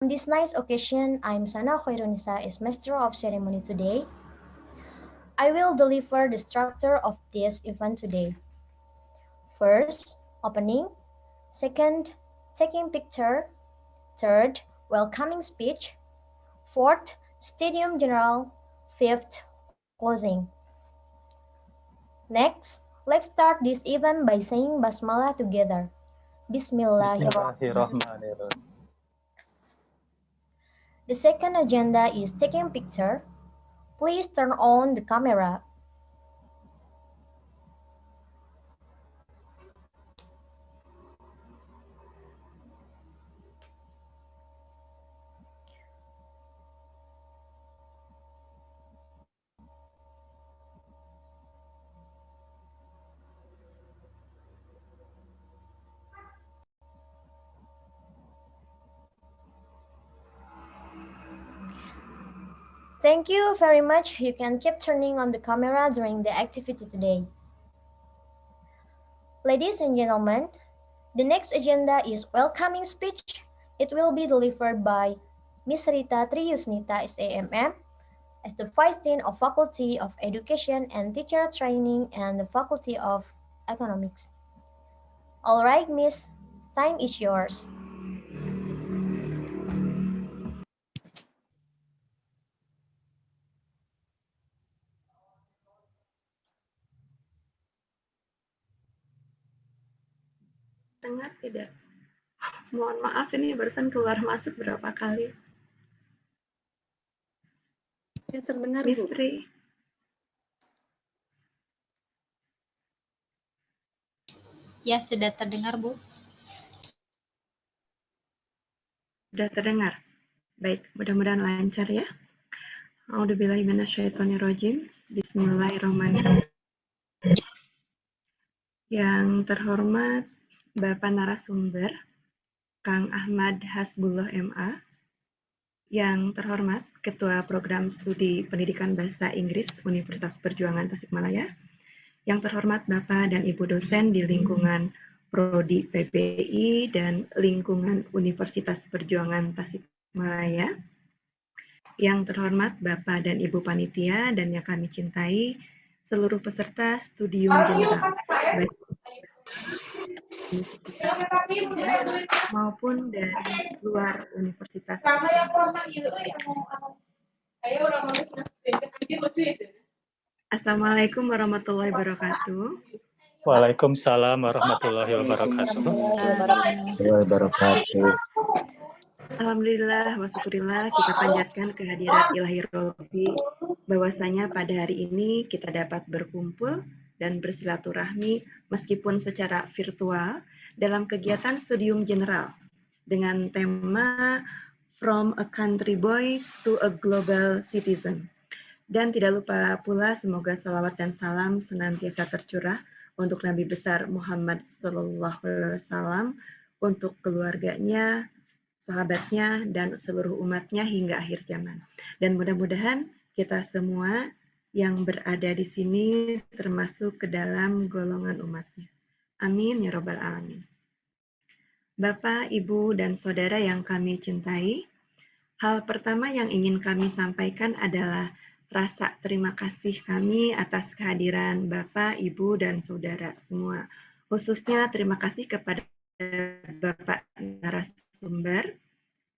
On this nice occasion, I'm Sana Khairunisa as Master of Ceremony today. I will deliver the structure of this event today. First, opening. Second, taking picture. Third, welcoming speech. Fourth, Studium Generale. Fifth, closing. Next, let's start this event by saying Basmalah together. Bismillahirrahmanirrahim. Bismillahirrahmanirrahim. The second agenda is taking picture. Please turn on the camera. Thank you very much. You can keep turning on the camera during the activity today. Ladies and gentlemen, the next agenda is welcoming speech. It will be delivered by Ms. Rita Triyusnita SAMM as the Vice Dean of Faculty of Education and Teacher Training and the Faculty of Economics. All right, Miss, time is yours. Dengar tidak? Mohon maaf, ini barusan keluar masuk berapa kali. Ya, terdengar, Bu. Mistri. Ya, sudah terdengar, Bu. Sudah terdengar? Baik, mudah-mudahan lancar ya. A'udzubillahi minasyaitonirrajim. Bismillahirrahmanirrahim. Yang terhormat Bapak narasumber, Kang Ahmad Hasbullah MA. Yang terhormat Ketua Program Studi Pendidikan Bahasa Inggris Universitas Perjuangan Tasikmalaya. Yang terhormat Bapak dan Ibu dosen di lingkungan Prodi PPI dan lingkungan Universitas Perjuangan Tasikmalaya. Yang terhormat Bapak dan Ibu Panitia dan yang kami cintai, seluruh peserta Studium Generale, baik maupun dari luar universitas. Assalamualaikum warahmatullahi wabarakatuh. Waalaikumsalam warahmatullahi wabarakatuh. Alhamdulillah wa syukurillah kita panjatkan kehadirat ilahi Robbi bahwasanya pada hari ini kita dapat berkumpul dan bersilaturahmi meskipun secara virtual dalam kegiatan Studium General dengan tema From a Country Boy to a Global Citizen. Dan tidak lupa pula semoga salawat dan salam senantiasa tercurah untuk Nabi besar Muhammad SAW, untuk keluarganya, sahabatnya, dan seluruh umatnya hingga akhir zaman. Dan mudah-mudahan kita semua yang berada di sini termasuk ke dalam golongan umatnya. Amin ya Rabbal Alamin. Bapak, Ibu, dan Saudara yang kami cintai, hal pertama yang ingin kami sampaikan adalah rasa terima kasih kami atas kehadiran Bapak, Ibu, dan Saudara semua. Khususnya terima kasih kepada Bapak narasumber,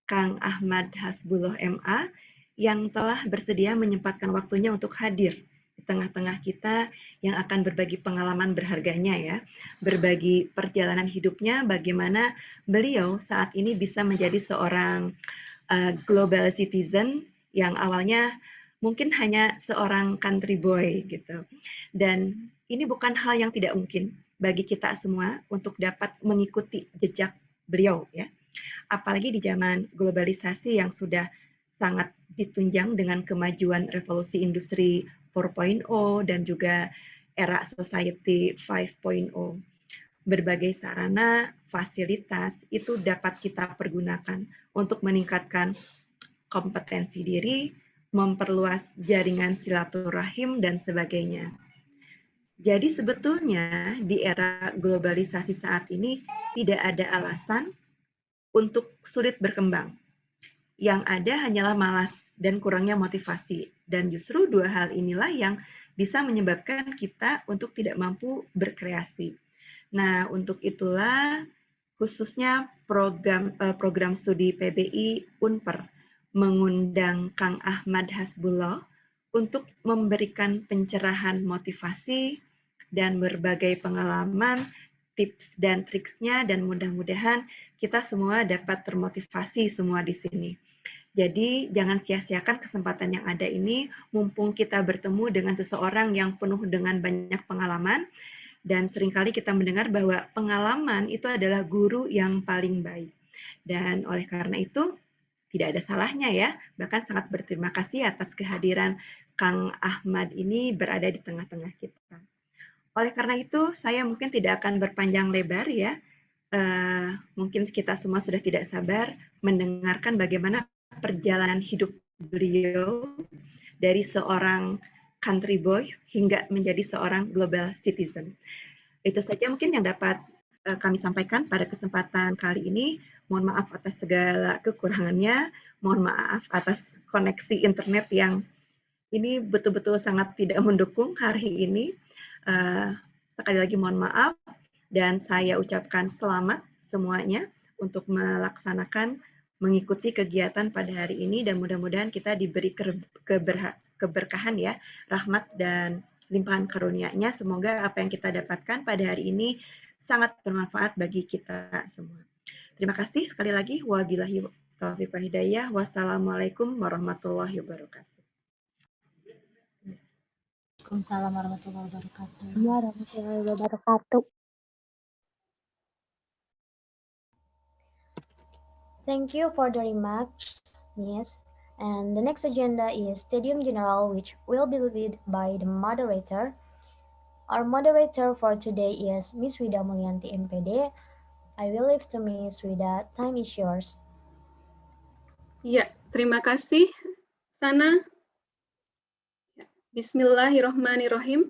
Kang Ahmad Hasbullah MA, yang telah bersedia menyempatkan waktunya untuk hadir di tengah-tengah kita yang akan berbagi pengalaman berharganya ya, berbagi perjalanan hidupnya, bagaimana beliau saat ini bisa menjadi seorang global citizen yang awalnya mungkin hanya seorang country boy gitu. Dan ini bukan hal yang tidak mungkin bagi kita semua untuk dapat mengikuti jejak beliau ya. Apalagi di zaman globalisasi yang sudah sangat ditunjang dengan kemajuan revolusi industri 4.0 dan juga era society 5.0. Berbagai sarana, fasilitas itu dapat kita pergunakan untuk meningkatkan kompetensi diri, memperluas jaringan silaturahim, dan sebagainya. Jadi sebetulnya di era globalisasi saat ini tidak ada alasan untuk sulit berkembang. Yang ada hanyalah malas dan kurangnya motivasi. Dan justru dua hal inilah yang bisa menyebabkan kita untuk tidak mampu berkreasi. Nah, untuk itulah khususnya program studi PBI Unper mengundang Kang Ahmad Hasbullah untuk memberikan pencerahan motivasi dan berbagai pengalaman, tips dan triksnya, dan mudah-mudahan kita semua dapat termotivasi semua di sini. Jadi jangan sia-siakan kesempatan yang ada ini, mumpung kita bertemu dengan seseorang yang penuh dengan banyak pengalaman, dan seringkali kita mendengar bahwa pengalaman itu adalah guru yang paling baik. Dan oleh karena itu, tidak ada salahnya ya, bahkan sangat berterima kasih atas kehadiran Kang Ahmad ini berada di tengah-tengah kita. Oleh karena itu, saya mungkin tidak akan berpanjang lebar ya. Mungkin kita semua sudah tidak sabar mendengarkan bagaimana perjalanan hidup beliau dari seorang country boy hingga menjadi seorang global citizen. Itu saja mungkin yang dapat kami sampaikan pada kesempatan kali ini. Mohon maaf atas segala kekurangannya, mohon maaf atas koneksi internet yang ini betul-betul sangat tidak mendukung hari ini. Sekali lagi mohon maaf, dan saya ucapkan selamat semuanya untuk melaksanakan mengikuti kegiatan pada hari ini, dan mudah-mudahan kita diberi keberkahan ya, rahmat dan limpahan karunia-Nya. Semoga apa yang kita dapatkan pada hari ini sangat bermanfaat bagi kita semua. Terima kasih sekali lagi. Wabillahi taufiq wal hidayah. Wassalamualaikum warahmatullahi wabarakatuh. Waalaikumsalam warahmatullahi wabarakatuh. Warahmatullahi wabarakatuh. Thank you for the remarks, Miss. And the next agenda is Studium Generale, which will be led by the moderator. Our moderator for today is Miss Wida Mulyanti, MPD. I will leave to Miss Wida. Time is yours. Ya, terima kasih, Sana. Bismillahirrahmanirrahim.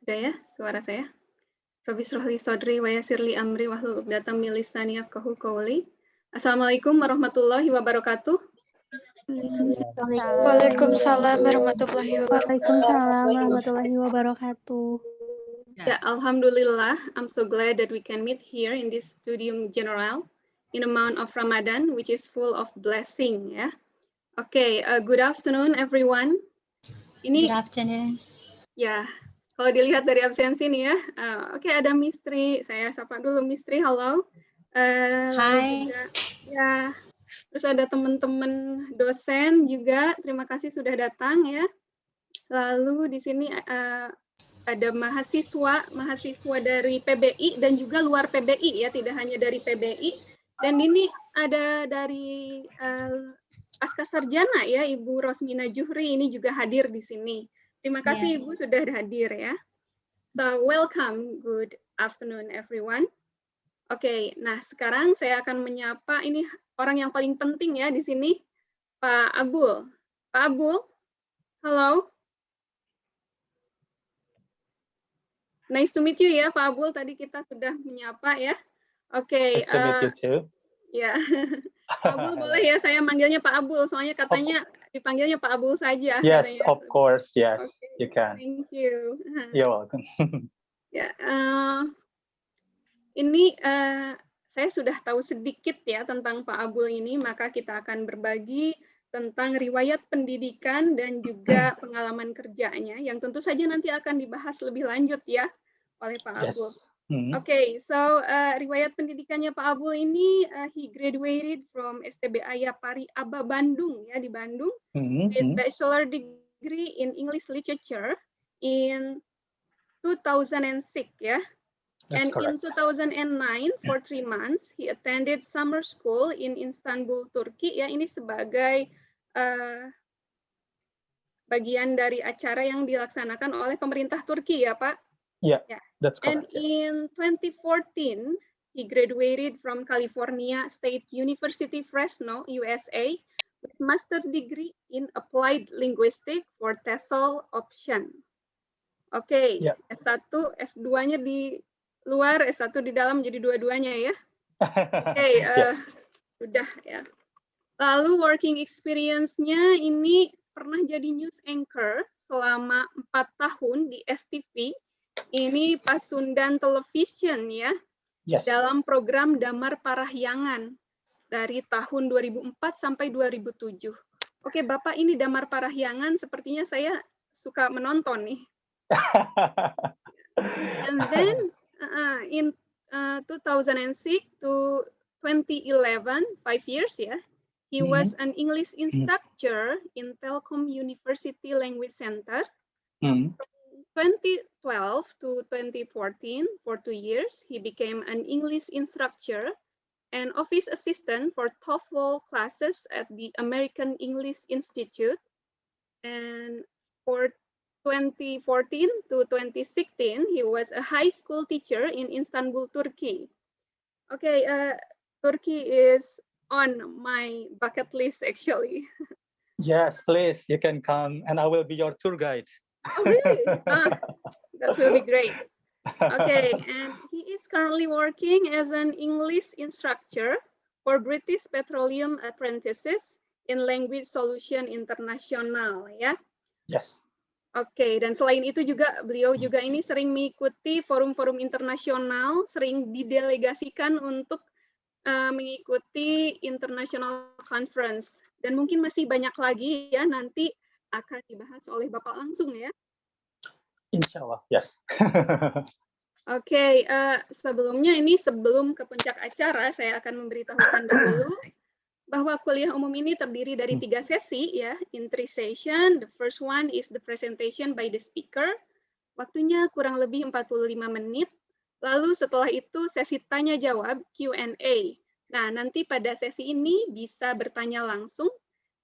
Sudah ya suara saya? Rabbi shrahli sadri wa yassirli amri wahlul 'uqdatam min lisani yafqahu qawli. Assalamualaikum warahmatullahi wabarakatuh. Waalaikumsalam warahmatullahi wabarakatuh. Ya, alhamdulillah, I'm so glad that we can meet here in this Studium Generale in a month of Ramadan, which is full of blessing. Ya, okay, good afternoon, everyone. Good afternoon. Ya, kalau dilihat dari absensi nih ya, oke, ada Mistri. Saya sapa dulu Mistri, halo. Hai. Juga, ya, terus ada teman-teman dosen juga. Terima kasih sudah datang ya. Lalu di sini ada mahasiswa dari PBI dan juga luar PBI ya, tidak hanya dari PBI. Dan ini ada dari pasca sarjana ya, Ibu Rosmina Juhri ini juga hadir di sini. Terima kasih Ibu sudah hadir ya. So welcome, good afternoon everyone. Oke, nah sekarang saya akan menyapa ini orang yang paling penting ya di sini, Pak Abul. Pak Abul, halo. Nice to meet you ya Pak Abul, tadi kita sudah menyapa ya. Oke. Nice to meet you too. Ya, Pak Abul boleh ya saya manggilnya Pak Abul, soalnya katanya dipanggilnya Pak Abul saja. Yes, katanya. of course, yes, Okay. you can. Thank you. You're welcome. Ya, ini saya sudah tahu sedikit ya tentang Pak Abul ini, maka kita akan berbagi tentang riwayat pendidikan dan juga pengalaman kerjanya, yang tentu saja nanti akan dibahas lebih lanjut ya oleh Pak Abul. Okay, so riwayat pendidikannya Pak Abul ini, he graduated from STBAYA Pari Aba Bandung ya, di Bandung, with bachelor degree in English literature in 2006 ya. That's and correct. in 2009 for 3 months he attended summer school in Istanbul, Turki ya. Ini sebagai bagian dari acara yang dilaksanakan oleh pemerintah Turki ya, Pak. Yeah, that's correct. And in 2014, he graduated from California State University, Fresno, USA, with master degree in applied linguistics for TESOL option. Oke, Yeah. S1, S2-nya di luar, S1 di dalam, jadi dua-duanya ya. Oke, Yes. Sudah ya. Lalu working experience-nya ini pernah jadi news anchor selama 4 tahun di STV. Ini Pasundan Television ya. Yes. Dalam program Damar Parahyangan dari tahun 2004 sampai 2007. Oke, Bapak, ini Damar Parahyangan sepertinya saya suka menonton nih. And then in 2006 to 2011, 5 years ya, he was an English instructor in Telkom University Language Center. 2012 to 2014, for 2 years, he became an English instructor and office assistant for TOEFL classes at the American English Institute. And for 2014 to 2016, he was a high school teacher in Istanbul, Turkey. Okay, Turkey is on my bucket list actually. Yes, please, you can come and I will be your tour guide. Oh, really? That will be great. Okay, and he is currently working as an English instructor for British Petroleum Apprentices in Language Solution International, ya. Yes. Oke, dan selain itu juga beliau juga ini sering mengikuti forum-forum internasional, sering didelegasikan untuk mengikuti international conference. Dan mungkin masih banyak lagi ya, nanti akan dibahas oleh Bapak langsung ya. Insya Allah, yes. Oke, sebelumnya ini sebelum ke puncak acara, saya akan memberitahukan dahulu bahwa kuliah umum ini terdiri dari 3 sesi ya, in 3 session. The first one is the presentation by the speaker. Waktunya kurang lebih 45 menit. Lalu setelah itu sesi tanya jawab Q&A. Nah, nanti pada sesi ini bisa bertanya langsung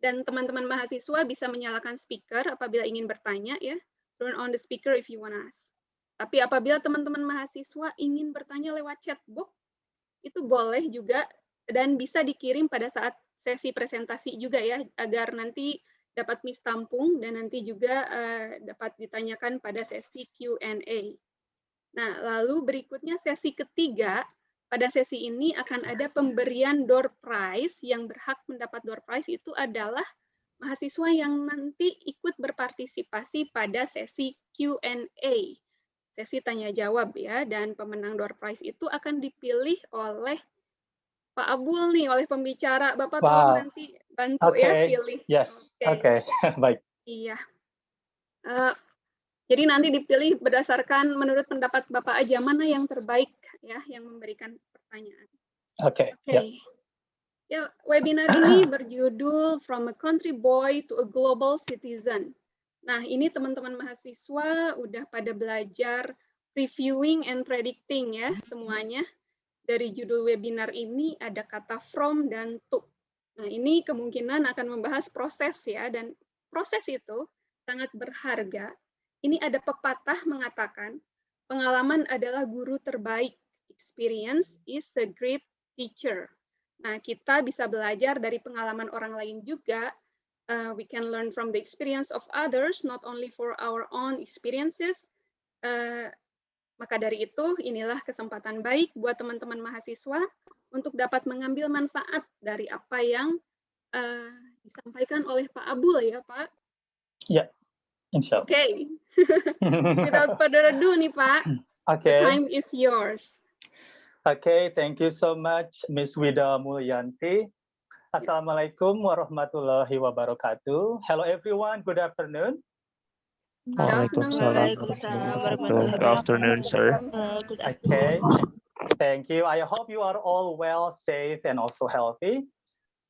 dan teman-teman mahasiswa bisa menyalakan speaker apabila ingin bertanya ya. Turn on the speaker if you want to ask. Tapi apabila teman-teman mahasiswa ingin bertanya lewat chat box, itu boleh juga dan bisa dikirim pada saat sesi presentasi juga ya, agar nanti dapat mistampung dan nanti juga dapat ditanyakan pada sesi Q&A. Nah, lalu berikutnya sesi ketiga, pada sesi ini akan ada pemberian door prize. Yang berhak mendapat door prize itu adalah mahasiswa yang nanti ikut berpartisipasi pada sesi Q&A. Sesi tanya jawab ya, dan pemenang door prize itu akan dipilih oleh Pak Abul nih, oleh pembicara. Bapak tolong nanti bantu ya pilih. Yes, oke. Baik. Iya. Jadi nanti dipilih berdasarkan menurut pendapat Bapak aja mana yang terbaik ya, yang memberikan pertanyaan. Oke. Ya, webinar ini berjudul From a Country Boy to a Global Citizen. Nah, ini teman-teman mahasiswa udah pada belajar reviewing and predicting ya semuanya. Dari judul webinar ini ada kata from dan to. Nah, ini kemungkinan akan membahas proses ya, dan proses itu sangat berharga. Ini ada pepatah mengatakan, pengalaman adalah guru terbaik. Experience is a great teacher. Nah, kita bisa belajar dari pengalaman orang lain juga. We can learn from the experience of others, not only for our own experiences. Maka dari itu, inilah kesempatan baik buat teman-teman mahasiswa untuk dapat mengambil manfaat dari apa yang disampaikan oleh Pak Abul ya, Pak. Ya, insya Allah. Oke. Without further ado nih, Pak. Okay. The time is yours. Okay, thank you so much, Ms. Wida Mulyanti. Assalamualaikum warahmatullahi wabarakatuh. Hello everyone, good afternoon. Waalaikumsalam warahmatullahi wabarakatuh. Good afternoon, sir. Okay, thank you. I hope you are all well, safe, and also healthy.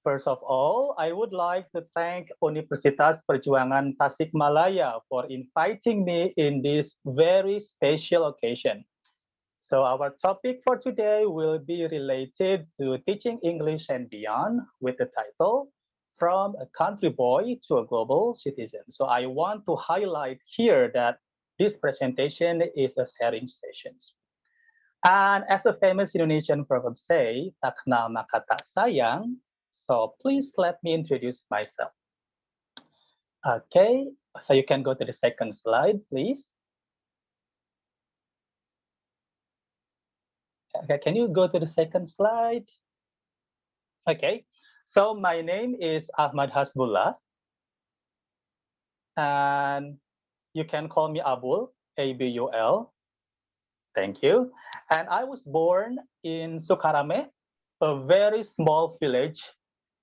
First of all, I would like to thank Universitas Perjuangan Tasikmalaya for inviting me in this very special occasion. So our topic for today will be related to teaching English and beyond with the title, From a Country Boy to a Global Citizen. So I want to highlight here that this presentation is a sharing session. And as the famous Indonesian proverb say, tak kenal maka tak sayang. So please let me introduce myself. Okay, so you can go to the second slide, please. Okay, can you go to the second slide? Okay, so my name is Ahmad Hasbullah, and you can call me Abul, Abul. Thank you. And I was born in Sukarame, a very small village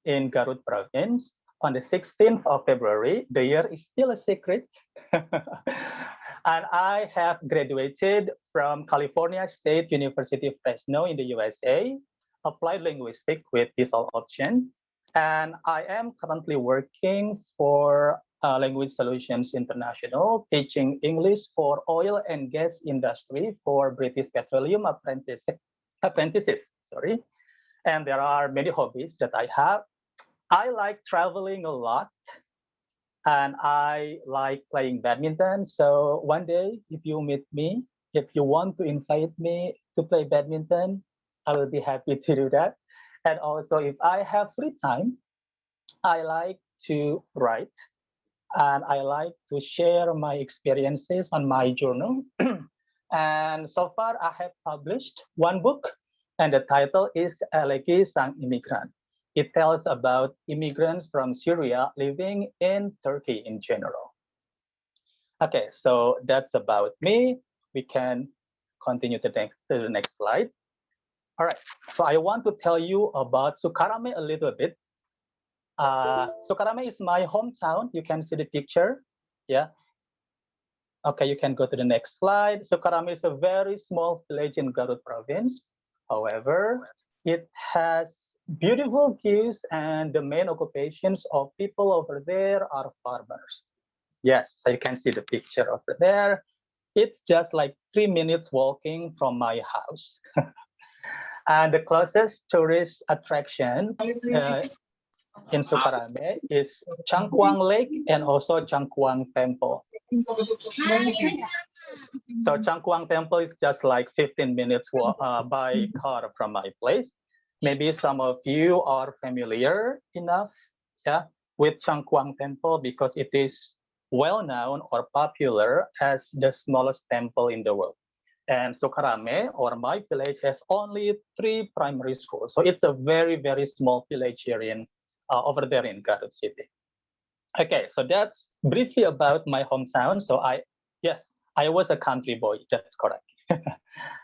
in Garut province on the 16th of February. The year is still a secret. And I have graduated from California State University, Fresno in the USA, applied linguistics with visual option. And I am currently working for Language Solutions International, teaching English for oil and gas industry for British Petroleum apprentices. Sorry. And there are many hobbies that I have. I like traveling a lot, and I like playing badminton. So one day, if you meet me, if you want to invite me to play badminton, I will be happy to do that. And also, if I have free time, I like to write, and I like to share my experiences on my journal. And so far, I have published one book, and the title is Elegi Sang Immigrant. It tells about immigrants from Syria living in Turkey in general. Okay, so that's about me. We can continue to the next slide. All right, so I want to tell you about Sukarame a little bit. Sukarame is my hometown. You can see the picture. Yeah. Okay, you can go to the next slide. Sukarame is a very small village in Garut province. However, it has beautiful views, and the main occupations of people over there are farmers. Yes, so you can see the picture over there. It's just like 3 minutes walking from my house. And the closest tourist attraction in Sukarame is Changkuang Lake and also Changkuang Temple. So Changkuang Temple is just like 15 minutes by car from my place. Maybe some of you are familiar enough, yeah, with Changkuang Temple because it is well known or popular as the smallest temple in the world. And Sukarame, or my village, has only 3 primary schools. So it's a very, very small village here in over there in Garut City. Okay, so that's briefly about my hometown. So yes, I was a country boy. That's correct.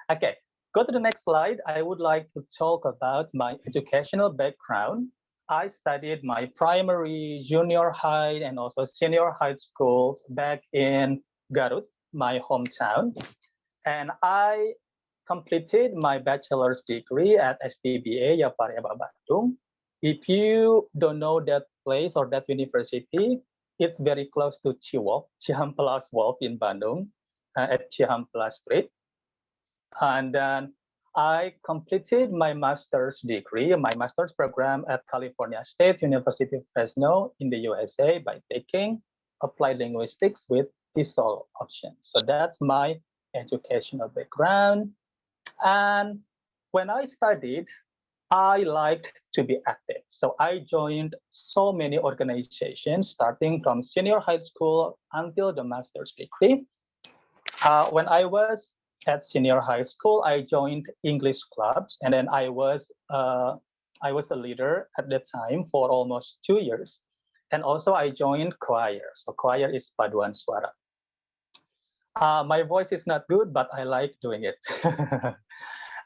Okay, go to the next slide. I would like to talk about my educational background. I studied my primary, junior high, and also senior high schools back in Garut, my hometown. And I completed my bachelor's degree at STBA Yapareba Bandung. If you don't know that place or that university, it's very close to Cihampelas Wolf in Bandung, at Cihampelas Street. And then I completed my master's degree, my master's program at California State University Fresno in the USA by taking applied linguistics with TESOL option. So that's my educational background. And when I studied, I liked to be active. So I joined so many organizations, starting from senior high school until the master's degree. When I was at senior high school, I joined English clubs, and then I was the leader at the time for almost 2 years. And also I joined choir. So choir is Paduan Suara. My voice is not good, but I like doing it.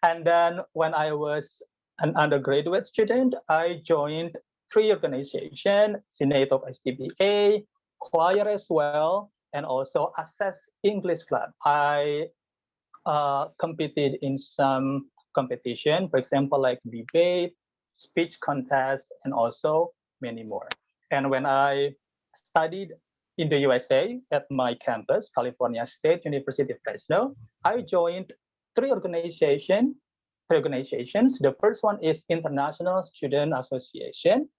And then when I was an undergraduate student, I joined 3 organizations, Senate of STBA, choir as well, and also Access English Club. I competed in some competition, for example, like debate, speech contest, and also many more. And when I studied in the USA at my campus, California State University Fresno, I joined 3 organizations. The first one is International Student Association.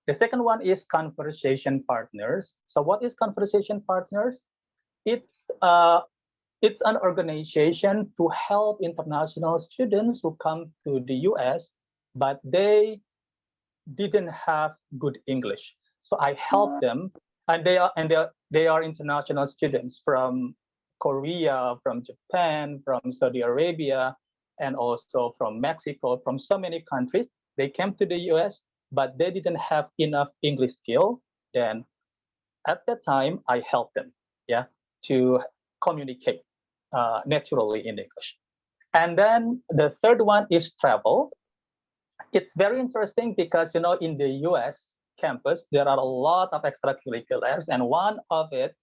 The second one is Conversation Partners. So what is Conversation Partners? It's an organization to help international students who come to the US, but they didn't have good English. So I helped them, and they are international students from Korea, from Japan, from Saudi Arabia, and also from Mexico, from so many countries. they came to the US, but they didn't have enough English skill. Then at that time, I helped them, yeah, to communicate naturally in English. And then the third one is travel. It's very interesting because, you know, in the US campus, there are a lot of extracurriculars, and one of it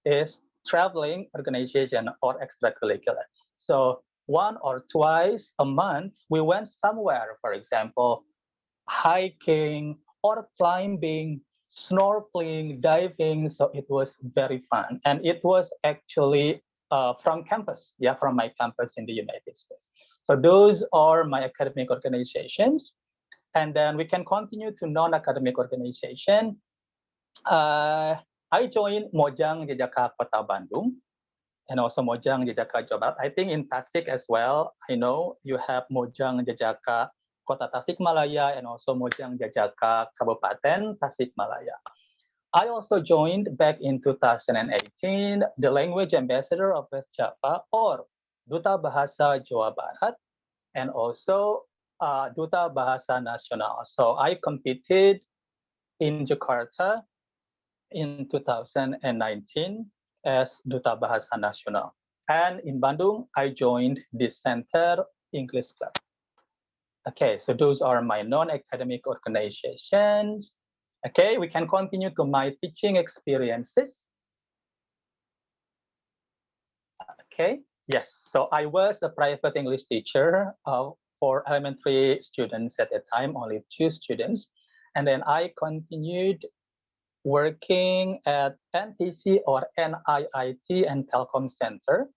is traveling organization or extracurricular. So one or twice a month, we went somewhere, for example, hiking or climbing, snorkeling, diving. So it was very fun. And it was actually from campus, yeah, from my campus in the United States. So those are my academic organizations. And then we can continue to non-academic organization. I joined Mojang Jejaka Kota Bandung and also Mojang Jejaka Jawa Barat. I think in Tasik as well, I know you have Mojang Jejaka Kota Tasikmalaya and also Mojang Jejaka Kabupaten Tasikmalaya. I also joined back in 2018 the language ambassador of West Java or Duta Bahasa Jawa Barat and also Duta Bahasa Nasional. So I competed in Jakarta in 2019 as Duta Bahasa Nasional. And in Bandung, I joined the Center English Club. Okay, so those are my non-academic organizations. Okay, we can continue to my teaching experiences. Okay, yes, so I was a private English teacher for elementary students at the time, only 2 students. And then I continued working at NTC or NIIT and Telkom Center.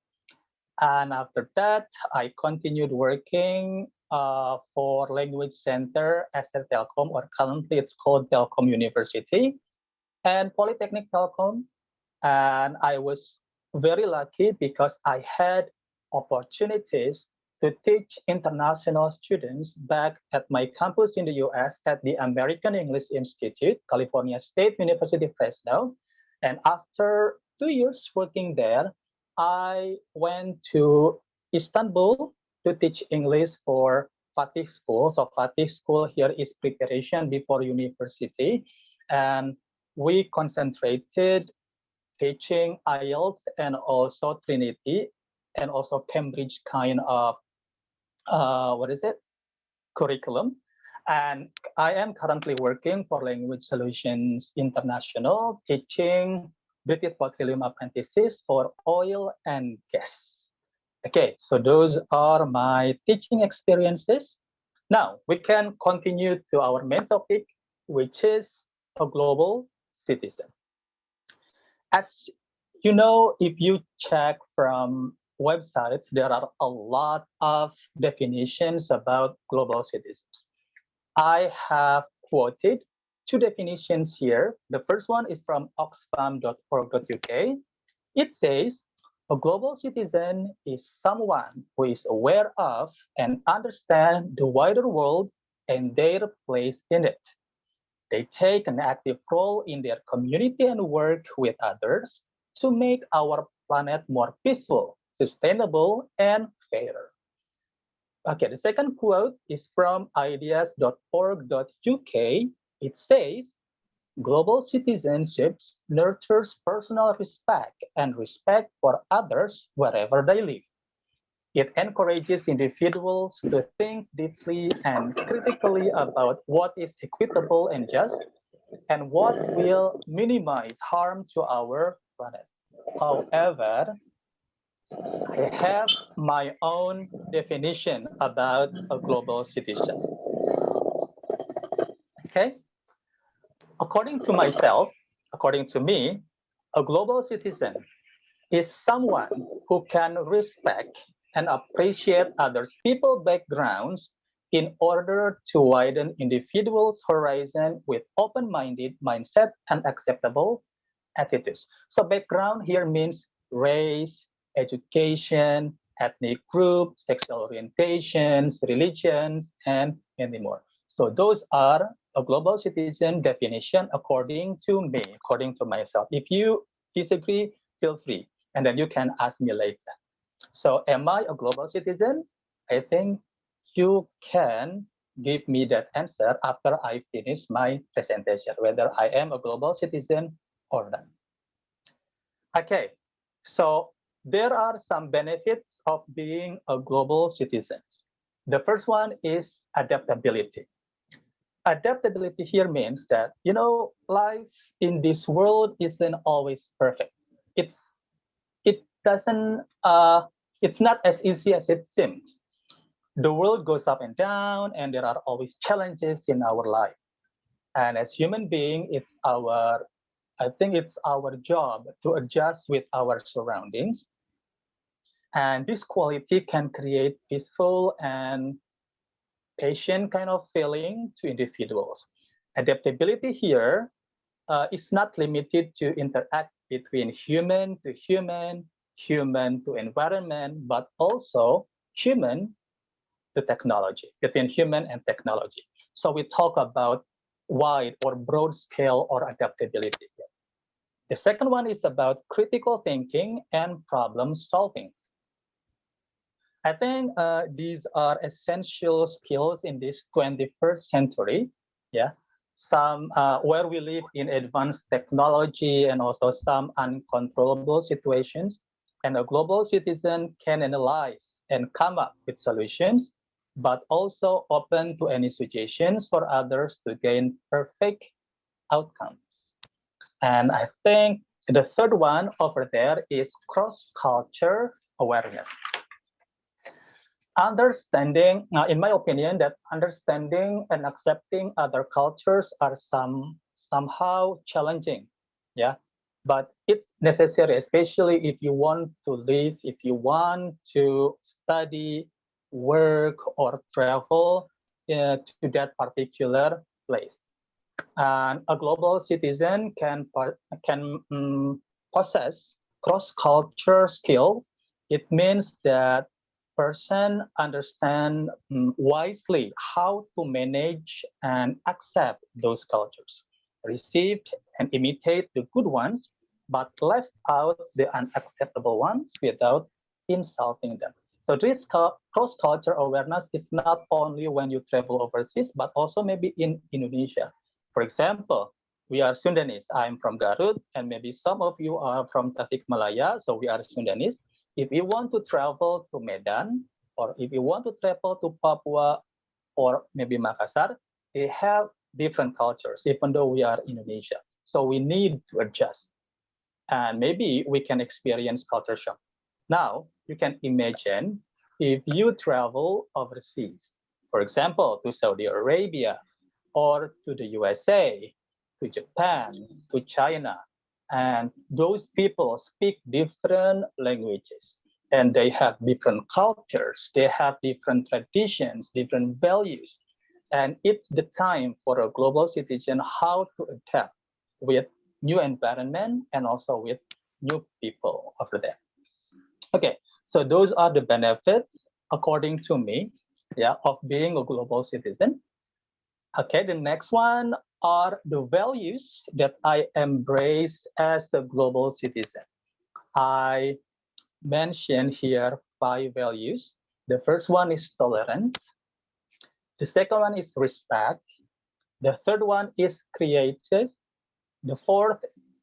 And after that, I continued working for Language Center at Telkom, or currently it's called Telkom University, and Polytechnic Telkom. And I was very lucky because I had opportunities to teach international students back at my campus in the US at the American English Institute, California State University, Fresno. And after 2 years working there, I went to Istanbul to teach English for Fatih School. So Fatih School here is preparation before university. And we concentrated teaching IELTS and also Trinity and also Cambridge kind of curriculum. And I am currently working for Language Solutions International, teaching British Petroleum apprentices for oil and gas. Okay, so those are my teaching experiences. Now we can continue to our main topic, which is a global citizen. As you know, if you check from websites, there are a lot of definitions about global citizens. I have quoted 2 definitions here. The first one is from oxfam.org.uk. It says, a global citizen is someone who is aware of and understands the wider world and their place in it. They take an active role in their community and work with others to make our planet more peaceful, sustainable, and fair. Okay, the second quote is from ideas.org.uk. It says, global citizenship nurtures personal respect and respect for others wherever they live. It encourages individuals to think deeply and critically about what is equitable and just, and what will minimize harm to our planet. However, I have my own definition about a global citizen. Okay? According to myself, according to me, a global citizen is someone who can respect and appreciate others' people backgrounds in order to widen individuals' horizon with open-minded mindset and acceptable attitudes. So background here means race, education, ethnic group, sexual orientations, religions, and many more. So those are a global citizen definition according to me, according to myself. If you disagree, feel free, and then you can ask me later. So am I a global citizen? I think you can give me that answer after I finish my presentation, whether I am a global citizen or not. Okay, so there are some benefits of being a global citizen. The first one is adaptability. Adaptability here means that, life in this world isn't always perfect. It doesn't, it's not as easy as it seems. The world goes up and down, and there are always challenges in our life. And as human being, I think it's our job to adjust with our surroundings. And this quality can create peaceful and patient kind of feeling to individuals. Adaptability here is not limited to interact between human to human, human to environment, but also human to technology, between human and technology. So we talk about wide or broad scale or adaptability. The second one is about critical thinking and problem solving. I think these are essential skills in this 21st century. Yeah, some where we live in advanced technology and also some uncontrollable situations. And a global citizen can analyze and come up with solutions, but also open to any suggestions for others to gain perfect outcomes. And I think the third one over there is cross-culture awareness. Understanding, in my opinion, that understanding and accepting other cultures are somehow challenging, yeah. But it's necessary, especially if you want to live, if you want to study, work, or travel to that particular place. And a global citizen can possess cross-culture skills. It means that person understand wisely how to manage and accept those cultures, received and imitate the good ones, but left out the unacceptable ones without insulting them. So this cross-culture awareness is not only when you travel overseas, but also maybe in Indonesia. For example, we are Sundanese. I'm from Garut, and maybe some of you are from Tasikmalaya, so we are Sundanese. If you want to travel to Medan, or if you want to travel to Papua, or maybe Makassar, they have different cultures, even though we are Indonesia. So we need to adjust. And maybe we can experience culture shock. Now, you can imagine if you travel overseas, for example, to Saudi Arabia, or to the USA, to Japan, to China. And those people speak different languages, and they have different cultures, they have different traditions, different values. And it's the time for a global citizen how to adapt with new environment and also with new people over there. Okay, so those are the benefits, according to me, yeah, of being a global citizen. Okay, the next one are the values that I embrace as a global citizen. I mentioned here 5 values. The first one is tolerance. The second one is respect. The third one is creative. The fourth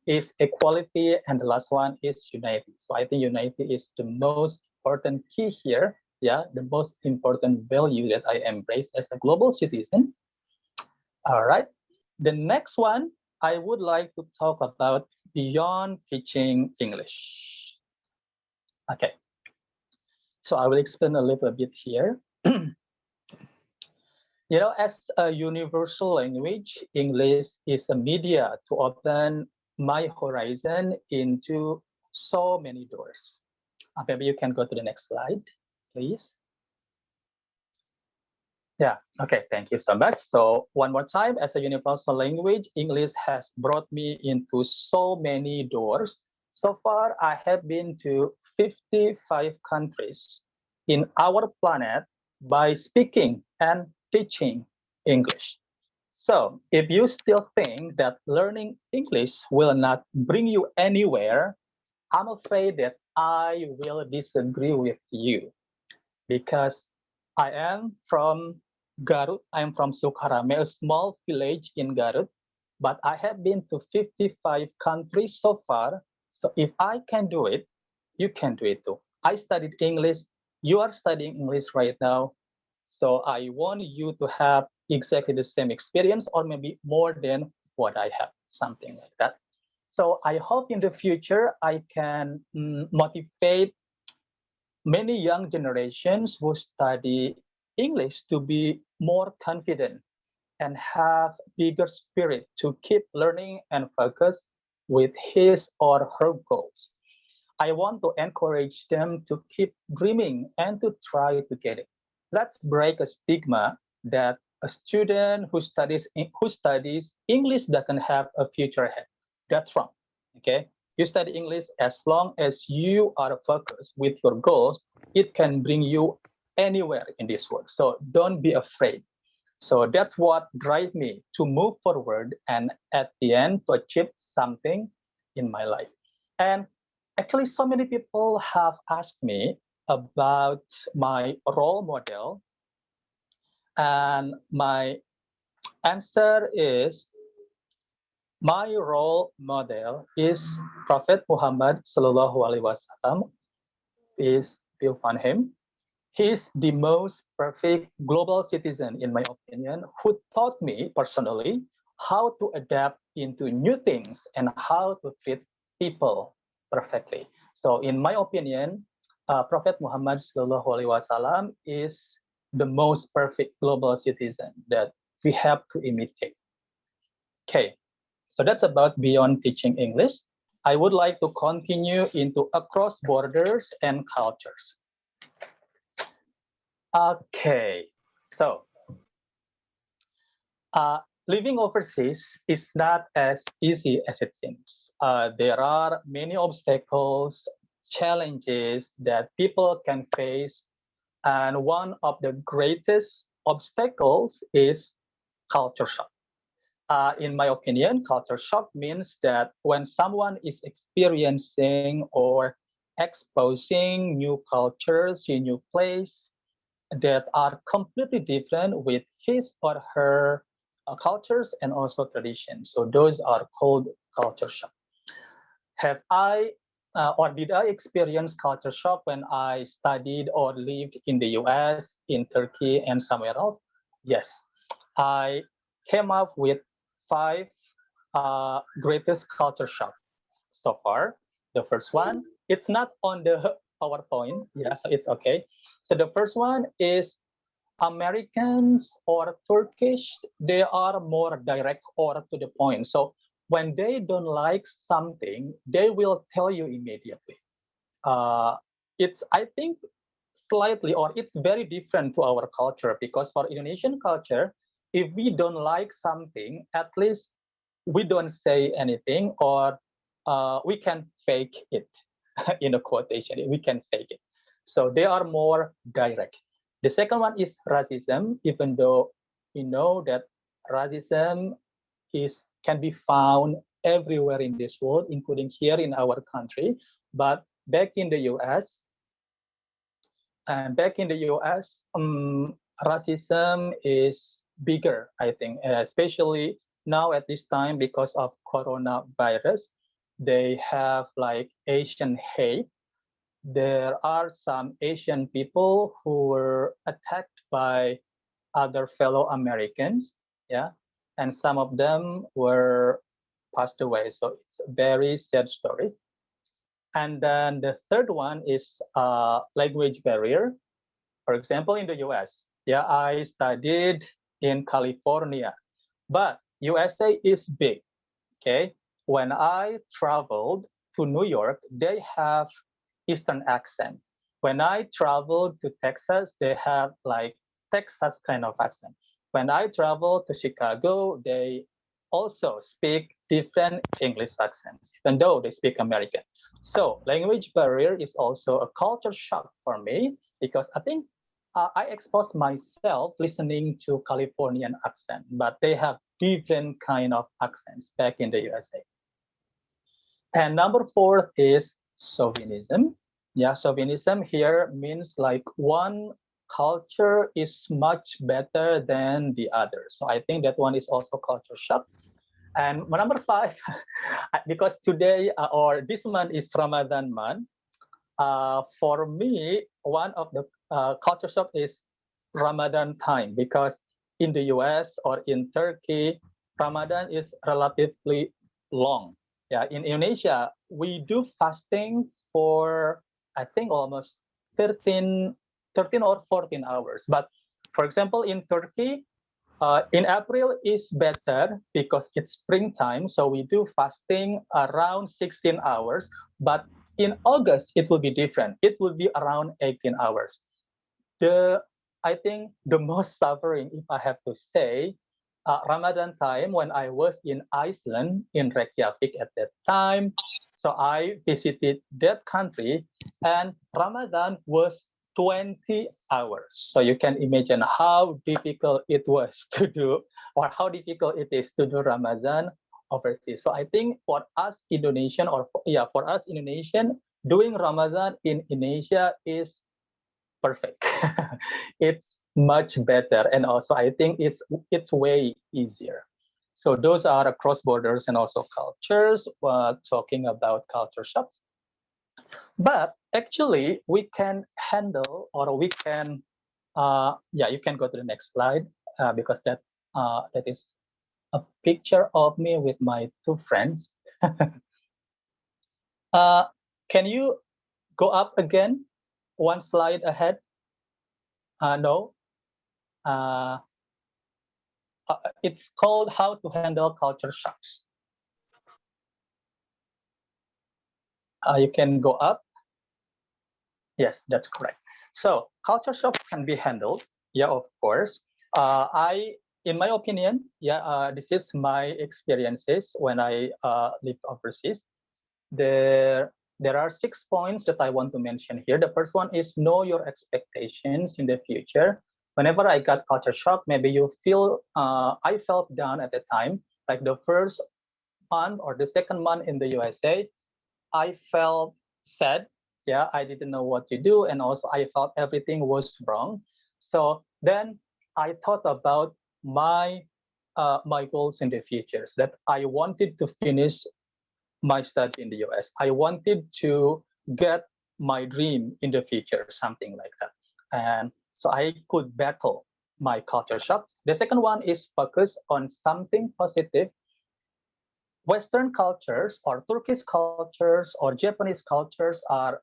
is equality. And the last one is unity. So I think unity is the most important key here. Yeah, the most important value that I embrace as a global citizen. All right. The next one, I would like to talk about beyond teaching English. Okay. So I will explain a little bit here. As a universal language, English is a media to open my horizon into so many doors. Maybe you can go to the next slide, please. Yeah, okay, thank you so much. So one more time, as a universal language, English has brought me into so many doors. So far, I have been to 55 countries in our planet by speaking and teaching English. So if you still think that learning English will not bring you anywhere, I'm afraid that I will disagree with you, because I am from Garut. I'm from Sukarame, a small village in Garut, but I have been to 55 countries so far. So if I can do it, you can do it too. I studied English. You are studying English right now. So I want you to have exactly the same experience or maybe more than what I have, something like that. So I hope in the future I can motivate many young generations who study English to be more confident and have bigger spirit to keep learning and focus with his or her goals. I want to encourage them to keep dreaming and to try to get it. Let's break a stigma that a student who studies English doesn't have a future ahead. That's wrong. Okay, you study English as long as you are focused with your goals, it can bring you anywhere in this world. So don't be afraid. So that's what drives me to move forward and at the end to achieve something in my life. And actually, so many people have asked me about my role model, and my answer is my role model is Prophet Muhammad Sallallahu Alaihi Wasallam. Peace be upon him. He is the most perfect global citizen, in my opinion, who taught me personally how to adapt into new things and how to treat people perfectly. So, in my opinion, Prophet Muhammad Sallallahu Alaihi Wasallam is the most perfect global citizen that we have to imitate. Okay, so that's about beyond teaching English. I would like to continue into across borders and cultures. Okay, so living overseas is not as easy as it seems. There are many obstacles, challenges that people can face, and one of the greatest obstacles is culture shock. In my opinion, culture shock means that when someone is experiencing or exposing new cultures in new place, that are completely different with his or her cultures and also traditions. So those are called culture shock. Have I or did I experience culture shock when I studied or lived in the US, in Turkey, and somewhere else? Yes. I came up with five greatest culture shock so far. The first one, it's not on the PowerPoint. Yeah, so it's okay. So the first one is Americans or Turkish, they are more direct or to the point. So when they don't like something, they will tell you immediately. Uh, it's, I think, slightly or it's very different to our culture because for Indonesian culture, if we don't like something, at least we don't say anything or we can fake it in a quotation. We can fake it. So they are more direct. The second one is racism, even though we know that racism is can be found everywhere in this world, including here in our country. But back in the US, and back in the US, racism is bigger, I think, especially now at this time because of coronavirus. They have like Asian hate. There are some Asian people who were attacked by other fellow Americans, yeah, and some of them were passed away. So it's a very sad story. And then the third one is language barrier. For example, in the US, yeah, I studied in California, but USA is big. Okay, when I traveled to New York, they have Eastern accent. When I traveled to Texas, they have like Texas kind of accent. When I traveled to Chicago, they also speak different English accents, even though they speak American. So language barrier is also a culture shock for me because I think I exposed myself listening to Californian accent, but they have different kind of accents back in the USA. And number four is chauvinism. Yeah, chauvinism here means like one culture is much better than the others. So I think that one is also culture shock. And number 5, because today or this month is Ramadan month, for me, one of the culture shock is Ramadan time, because in the US or in Turkey, Ramadan is relatively long. Yeah, in Indonesia, we do fasting for, I think, almost 13 or 14 hours. But for example, in Turkey, in April is better because it's springtime, so we do fasting around 16 hours. But in August, it will be different. It will be around 18 hours. I think the most suffering, if I have to say, Ramadan time when I was in Iceland, in Reykjavik at that time. So I visited that country, and Ramadan was 20 hours. So you can imagine how difficult it was to do, or how difficult it is to do Ramadan overseas. So I think for us Indonesian, for us Indonesian, doing Ramadan in Indonesia is perfect. It's much better, and also I think it's way easier. So those are across borders and also cultures. Talking about culture shocks, but actually we can handle, or we can, yeah, you can go to the next slide, because that is a picture of me with my two friends. uh, can you go up again, one slide ahead? No. Uh, it's called How to Handle Culture Shocks. You can go up. Yes, that's correct. So culture shock can be handled. Yeah, of course. In my opinion, yeah, this is my experiences when I lived overseas. There are 6 points that I want to mention here. The first one is know your expectations in the future. Whenever I got culture shock, maybe you feel, I felt down at the time, like the first month or the second month in the USA, I felt sad. Yeah, I didn't know what to do, and also I felt everything was wrong. So then I thought about my goals in the future. So that I wanted to finish my study in the US. I wanted to get my dream in the future, something like that. And so I could battle my culture shock. The second one is focus on something positive. Western cultures or Turkish cultures or Japanese cultures are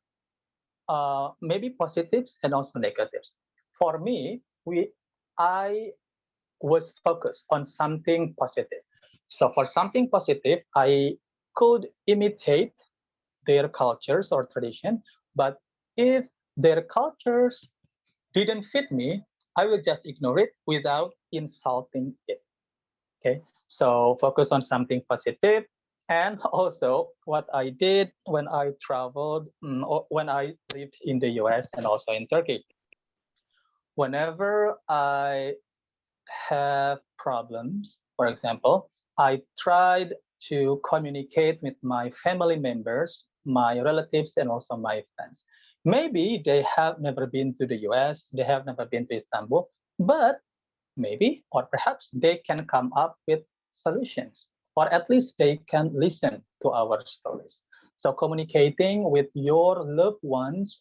maybe positives and also negatives. For me, I was focused on something positive. So for something positive, I could imitate their cultures or tradition, but if their cultures didn't fit me, I will just ignore it without insulting it. Okay, so focus on something positive. And also what I did when I traveled, or when I lived in the US and also in Turkey, whenever I have problems, for example, I tried to communicate with my family members, my relatives, and also my friends. Maybe they have never been to the US, they have never been to Istanbul, but maybe, or perhaps they can come up with solutions, or at least they can listen to our stories. So communicating with your loved ones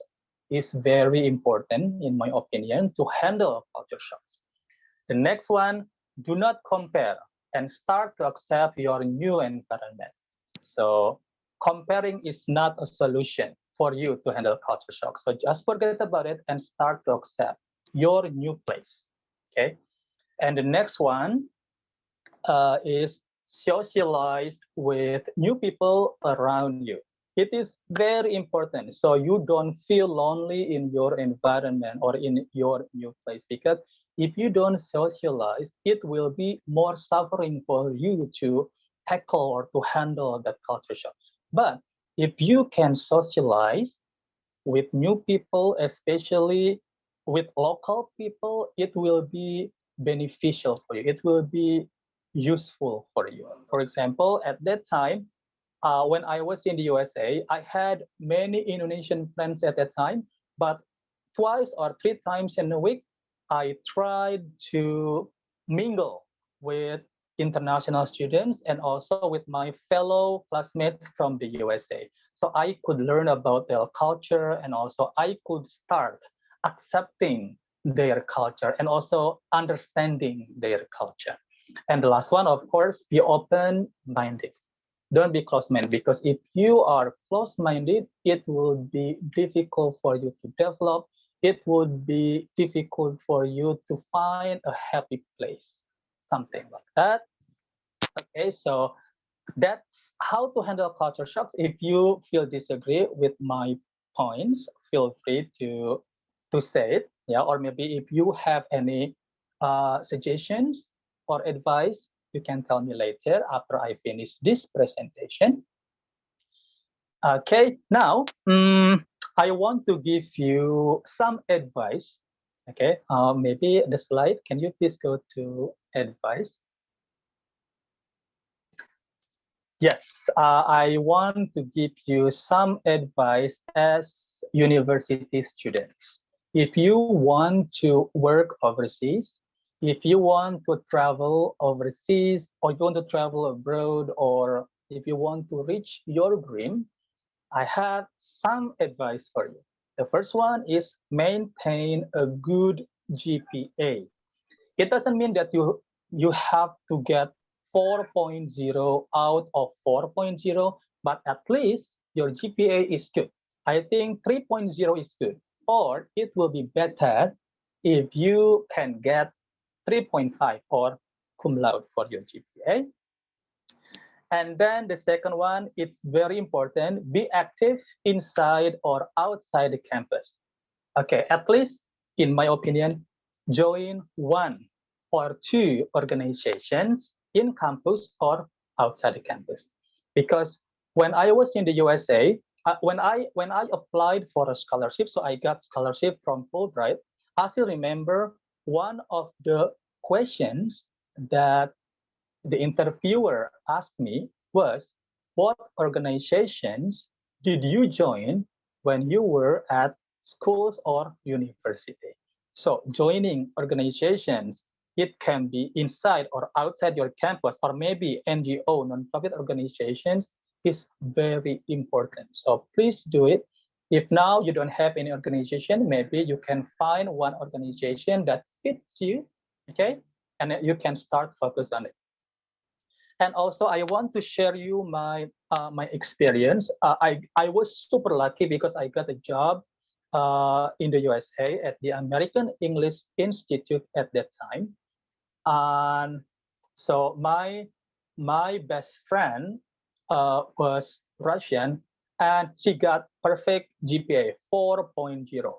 is very important, in my opinion, to handle culture shocks. The next one, do not compare and start to accept your new environment. So comparing is not a solution for you to handle culture shock. So just forget about it and start to accept your new place. Okay. And the next one is socialize with new people around you. It is very important so you don't feel lonely in your environment or in your new place, because if you don't socialize, it will be more suffering for you to tackle or to handle that culture shock. But if you can socialize with new people, especially with local people, it will be beneficial for you. It will be useful for you. For example, at that time, when I was in the USA, I had many Indonesian friends at that time, but twice or 3 times in a week, I tried to mingle with international students and also with my fellow classmates from the USA. So I could learn about their culture and also I could start accepting their culture and also understanding their culture. And the last one, of course, be open-minded. Don't be close-minded because if you are close-minded, it will be difficult for you to develop. It would be difficult for you to find a happy place, something like that. Okay, so that's how to handle culture shocks. If you feel disagree with my points, feel free to say it. Yeah, or maybe if you have any suggestions or advice, you can tell me later after I finish this presentation. Okay, now I want to give you some advice. Okay, maybe the slide. Can you please go to advice? Yes, I want to give you some advice as university students. If you want to work overseas, if you want to travel overseas, or you want to travel abroad, or if you want to reach your dream, I have some advice for you. The first one is maintain a good GPA. It doesn't mean that you have to get 4.0 out of 4.0, but at least your GPA is good. I think 3.0 is good, or it will be better if you can get 3.5 or cum laude for your GPA. And then the second one, it's very important, be active inside or outside the campus. Okay, at least in my opinion, join one or two organizations in campus or outside the campus. Because when I was in the USA, when I applied for a scholarship, so I got scholarship from Fulbright, I still remember one of the questions that the interviewer asked me was, what organizations did you join when you were at schools or university? So joining organizations, it can be inside or outside your campus, or maybe NGO, non-profit organizations, is very important. So please do it. If now you don't have any organization, maybe you can find one organization that fits you, okay? And you can start focus on it. And also, I want to share you my experience. I was super lucky because I got a job in the USA at the American English Institute at that time. And so my best friend was Russian, and she got perfect GPA 4.0,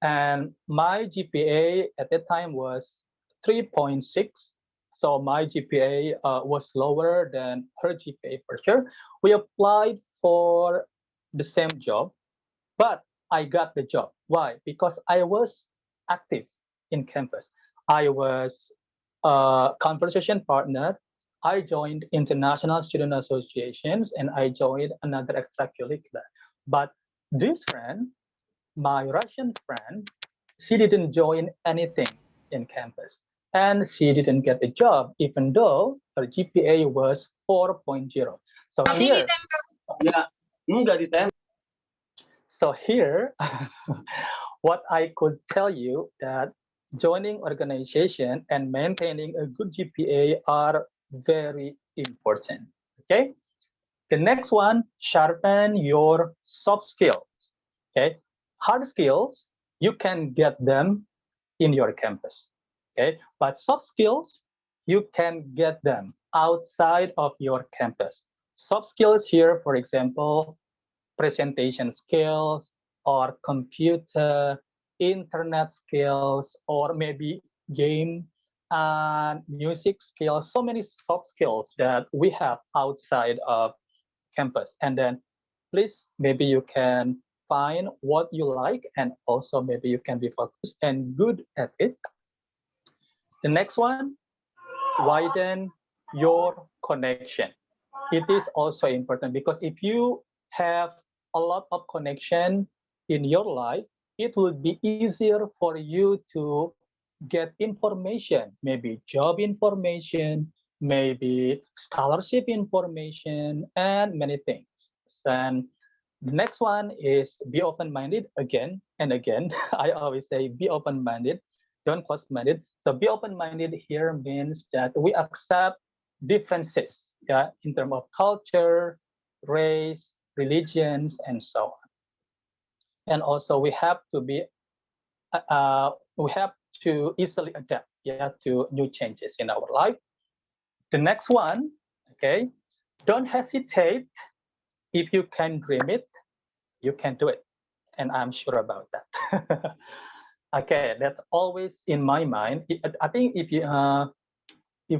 and my GPA at that time was 3.6. So my GPA was lower than her GPA for sure. We applied for the same job, but I got the job. Why? Because I was active in campus. I was a conversation partner. I joined international student associations and I joined another extracurricular. But this friend, my Russian friend, she didn't join anything in campus. And she didn't get a job, even though her GPA was 4.0. So here, so here, what I could tell you that joining organization and maintaining a good GPA are very important. Okay. The next one, sharpen your soft skills. Okay. Hard skills, you can get them in your campus. Okay. But soft skills, you can get them outside of your campus. Soft skills here, for example, presentation skills or computer, internet skills, or maybe game and music skills. So many soft skills that we have outside of campus. And then please, maybe you can find what you like and also maybe you can be focused and good at it. The next one, widen your connection. It is also important because if you have a lot of connection in your life, it would be easier for you to get information, maybe job information, maybe scholarship information, and many things. And the next one is be open-minded again and again. I always say be open-minded, don't close-minded. So be open-minded here means that we accept differences, yeah, in terms of culture, race, religions, and so on. And also we have to easily adapt, yeah, to new changes in our life. The next one, okay, don't hesitate. If you can dream it, you can do it, and I'm sure about that. Okay, that's always in my mind. I think if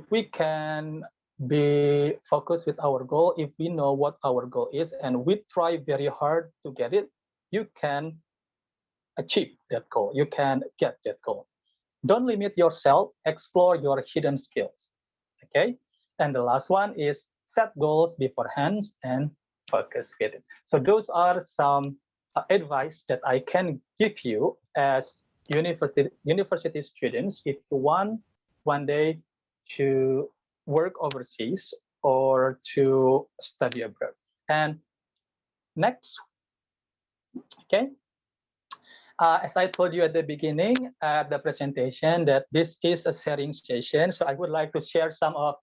we can be focused with our goal, if we know what our goal is, and we try very hard to get it, you can achieve that goal. You can get that goal. Don't limit yourself, explore your hidden skills. Okay. And the last one is set goals beforehand and focus with it. So those are some advice that I can give you as university students if you want one day to work overseas or to study abroad. And next, okay, as I told you at the beginning of the presentation that this is a sharing session, so I would like to share some of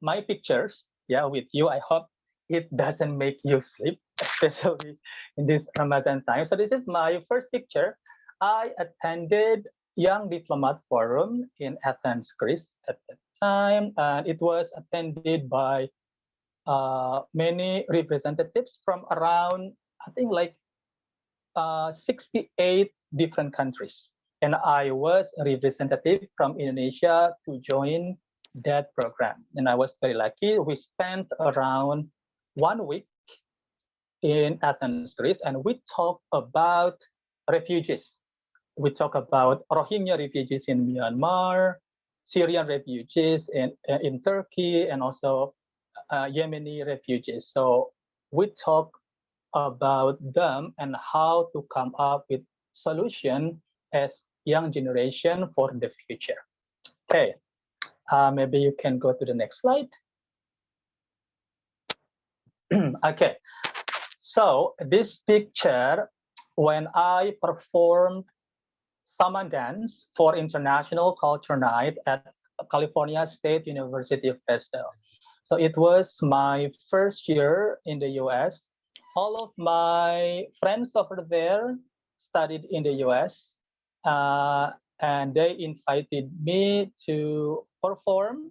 my pictures, yeah, with you. I hope it doesn't make you sleep, especially in this Ramadan time. So this is my first picture. I attended Young Diplomat Forum in Athens, Greece at that time, and it was attended by many representatives from around, I think, like 68 different countries. And I was a representative from Indonesia to join that program. And I was very lucky. We spent around 1 week in Athens, Greece, and we talked about refugees. We talk about Rohingya refugees in Myanmar, Syrian refugees in Turkey, and also Yemeni refugees. So we talk about them and how to come up with solution as young generation for the future. Okay, maybe you can go to the next slide. Okay, so this picture, when I performed Summer Dance for International Culture Night at California State University Festival. So it was my first year in the US. All of my friends over there studied in the US, and they invited me to perform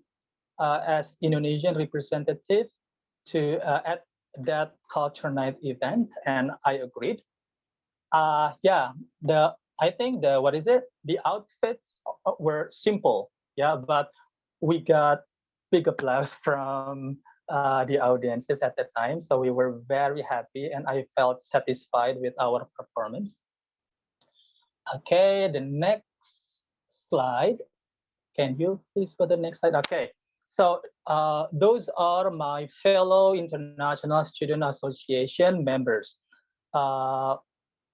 as Indonesian representative to at that culture night event, and I agreed. Yeah, I think what is it? The outfits were simple, yeah, but we got big applause from the audiences at the time. So we were very happy, and I felt satisfied with our performance. Okay, the next slide. Can you please go to the next slide? Okay, so those are my fellow International Student Association members.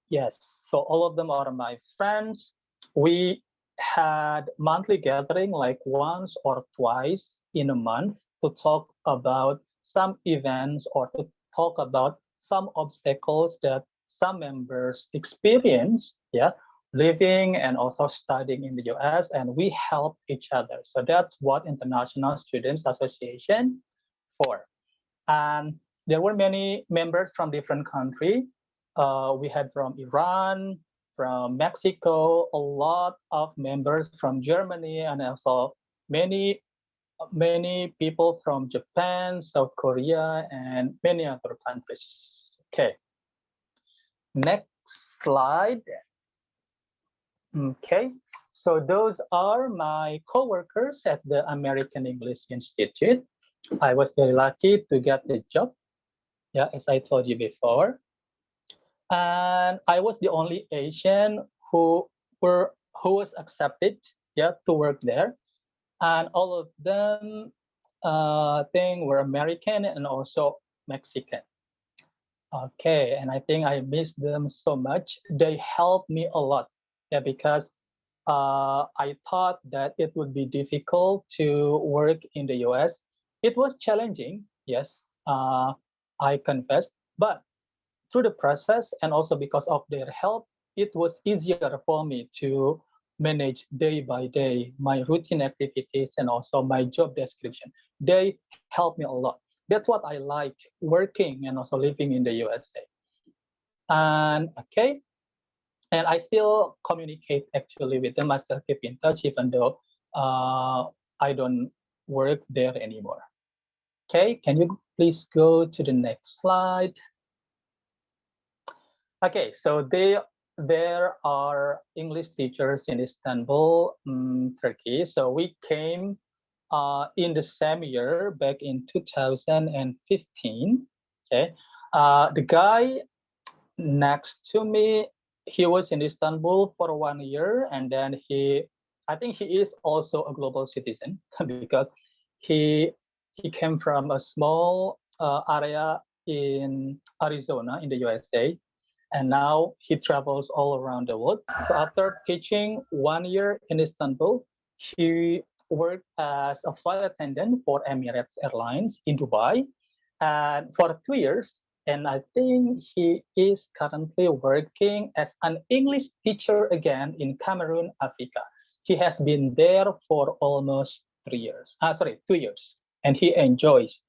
Yes, so all of them are my friends. We had monthly gathering like once or twice in a month to talk about some events or to talk about some obstacles that some members experience, yeah, living and also studying in the US, and we help each other. So that's what International Students Association for. And there were many members from different countries. We had from Iran, from Mexico, a lot of members from Germany, and also many people from Japan, South Korea, and many other countries. Okay, next slide. Okay, so those are my co-workers at the American English Institute. I was very lucky to get the job, yeah, as I told you before. And I was the only Asian who was accepted, yeah, to work there. And all of them were American and also Mexican. Okay, and I think I miss them so much. They helped me a lot, yeah, because I thought that it would be difficult to work in the US. It was challenging, yes, I confess, but through the process and also because of their help, it was easier for me to manage day by day my routine activities and also my job description. They helped me a lot. That's what I like working and also living in the USA. And okay, and I still communicate actually with them. I still keep in touch even though I don't work there anymore. Okay, can you please go to the next slide? Okay, so there are English teachers in Istanbul, Turkey. So we came in the same year back in 2015. Okay, the guy next to me, he was in Istanbul for 1 year, and then I think he is also a global citizen because he he came from a small area in Arizona in the USA, and now he travels all around the world. So after teaching 1 year in Istanbul, he worked as a flight attendant for Emirates Airlines in Dubai, and for 2 years. And I think he is currently working as an English teacher again in Cameroon, Africa. He has been there for almost 3 years. Sorry, 2 years, and he enjoys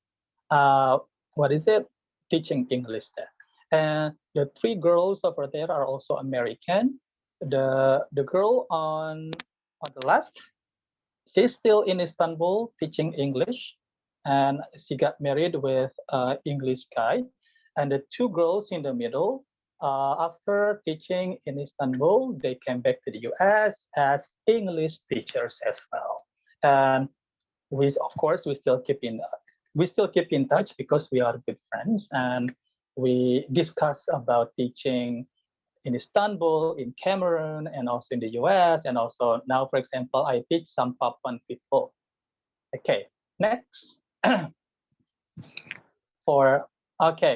uh, what is it? Teaching English there. And the three girls over there are also American. The girl on the left, she's still in Istanbul teaching English, and she got married with an English guy. And the two girls in the middle, after teaching in Istanbul, they came back to the US as English teachers as well. And of course, we still keep in touch because we are good friends, and we discuss about teaching in Istanbul, in Cameroon, and also in the US. And also now, for example, I teach some Papuan people. Okay, next.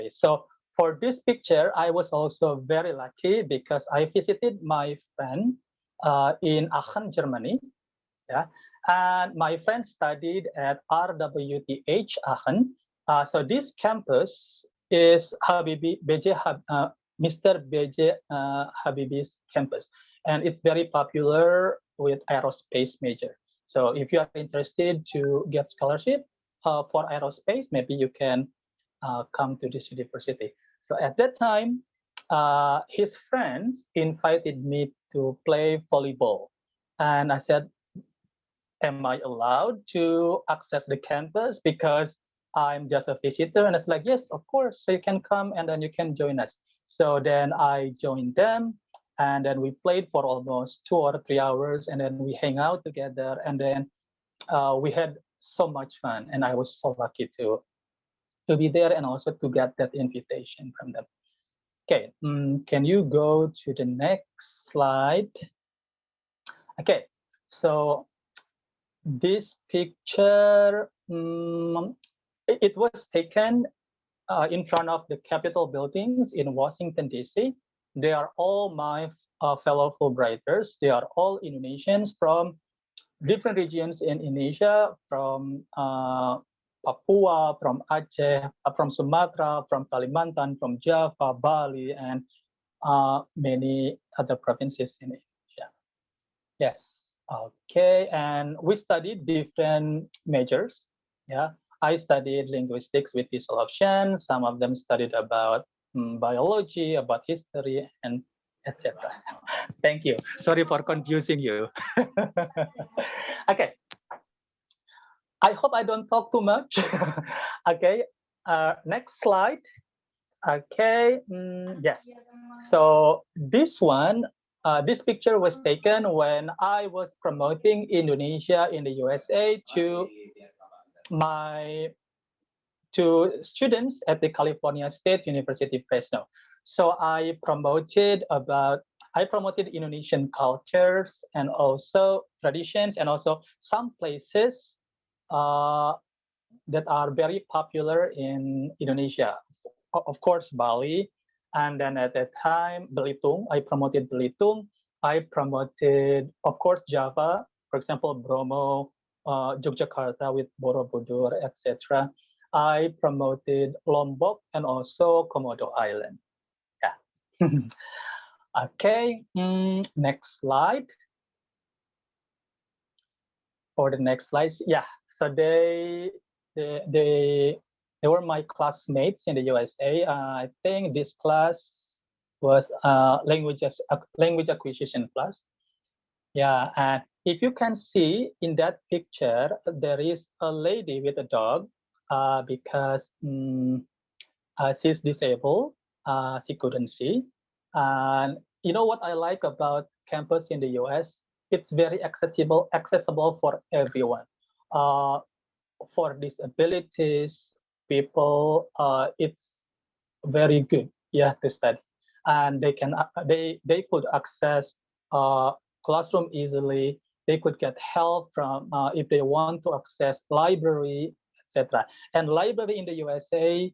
So for this picture, I was also very lucky because I visited my friend in Aachen, Germany. Yeah, and my friend studied at RWTH Aachen. So this campus is Mr. BJ Habibi's campus, and it's very popular with aerospace major. So if you are interested to get scholarship for aerospace, maybe you can come to this university. So at that time, his friends invited me to play volleyball, and I said, am I allowed to access the campus because I'm just a visitor? And it's like, yes, of course. So you can come and then you can join us. So then I joined them, and then we played for almost 2 or 3 hours, and then we hang out together, and then we had so much fun. And I was so lucky to be there and also to get that invitation from them. Okay, can you go to the next slide? Okay, so this picture, it was taken in front of the Capitol buildings in Washington, D.C. They are all my fellow Fulbrighters. They are all Indonesians from different regions in Indonesia, from Papua, from Aceh, from Sumatra, from Kalimantan, from Java, Bali, and many other provinces in Indonesia. Yes. Okay. And we studied different majors. Yeah. I studied linguistics with visual options. Some of them studied about biology, about history, and etc. Thank you. Sorry for confusing you. Okay. I hope I don't talk too much. Okay. Next slide. Okay. Yes. So this picture was taken when I was promoting Indonesia in the USA my to students at the California State University Fresno. So I promoted Indonesian cultures and also traditions and also some places that are very popular in Indonesia. of course, Bali. And then at that time, Belitung, I promoted Belitung. I promoted, of course, Java, for example, Bromo, Yogyakarta with Borobudur, etc. I promoted Lombok and also Komodo Island. Yeah. Okay, next slide. For the next slide, yeah. So they were my classmates in the USA. I think this class was language acquisition class. Yeah, and if you can see in that picture, there is a lady with a dog because she's disabled. She couldn't see. And you know what I like about campus in the US? It's very accessible for everyone. Uh, for disabilities people, it's very good, yeah, to study, and they could access classroom easily. They could get help from if they want to access library, etc. And library in the USA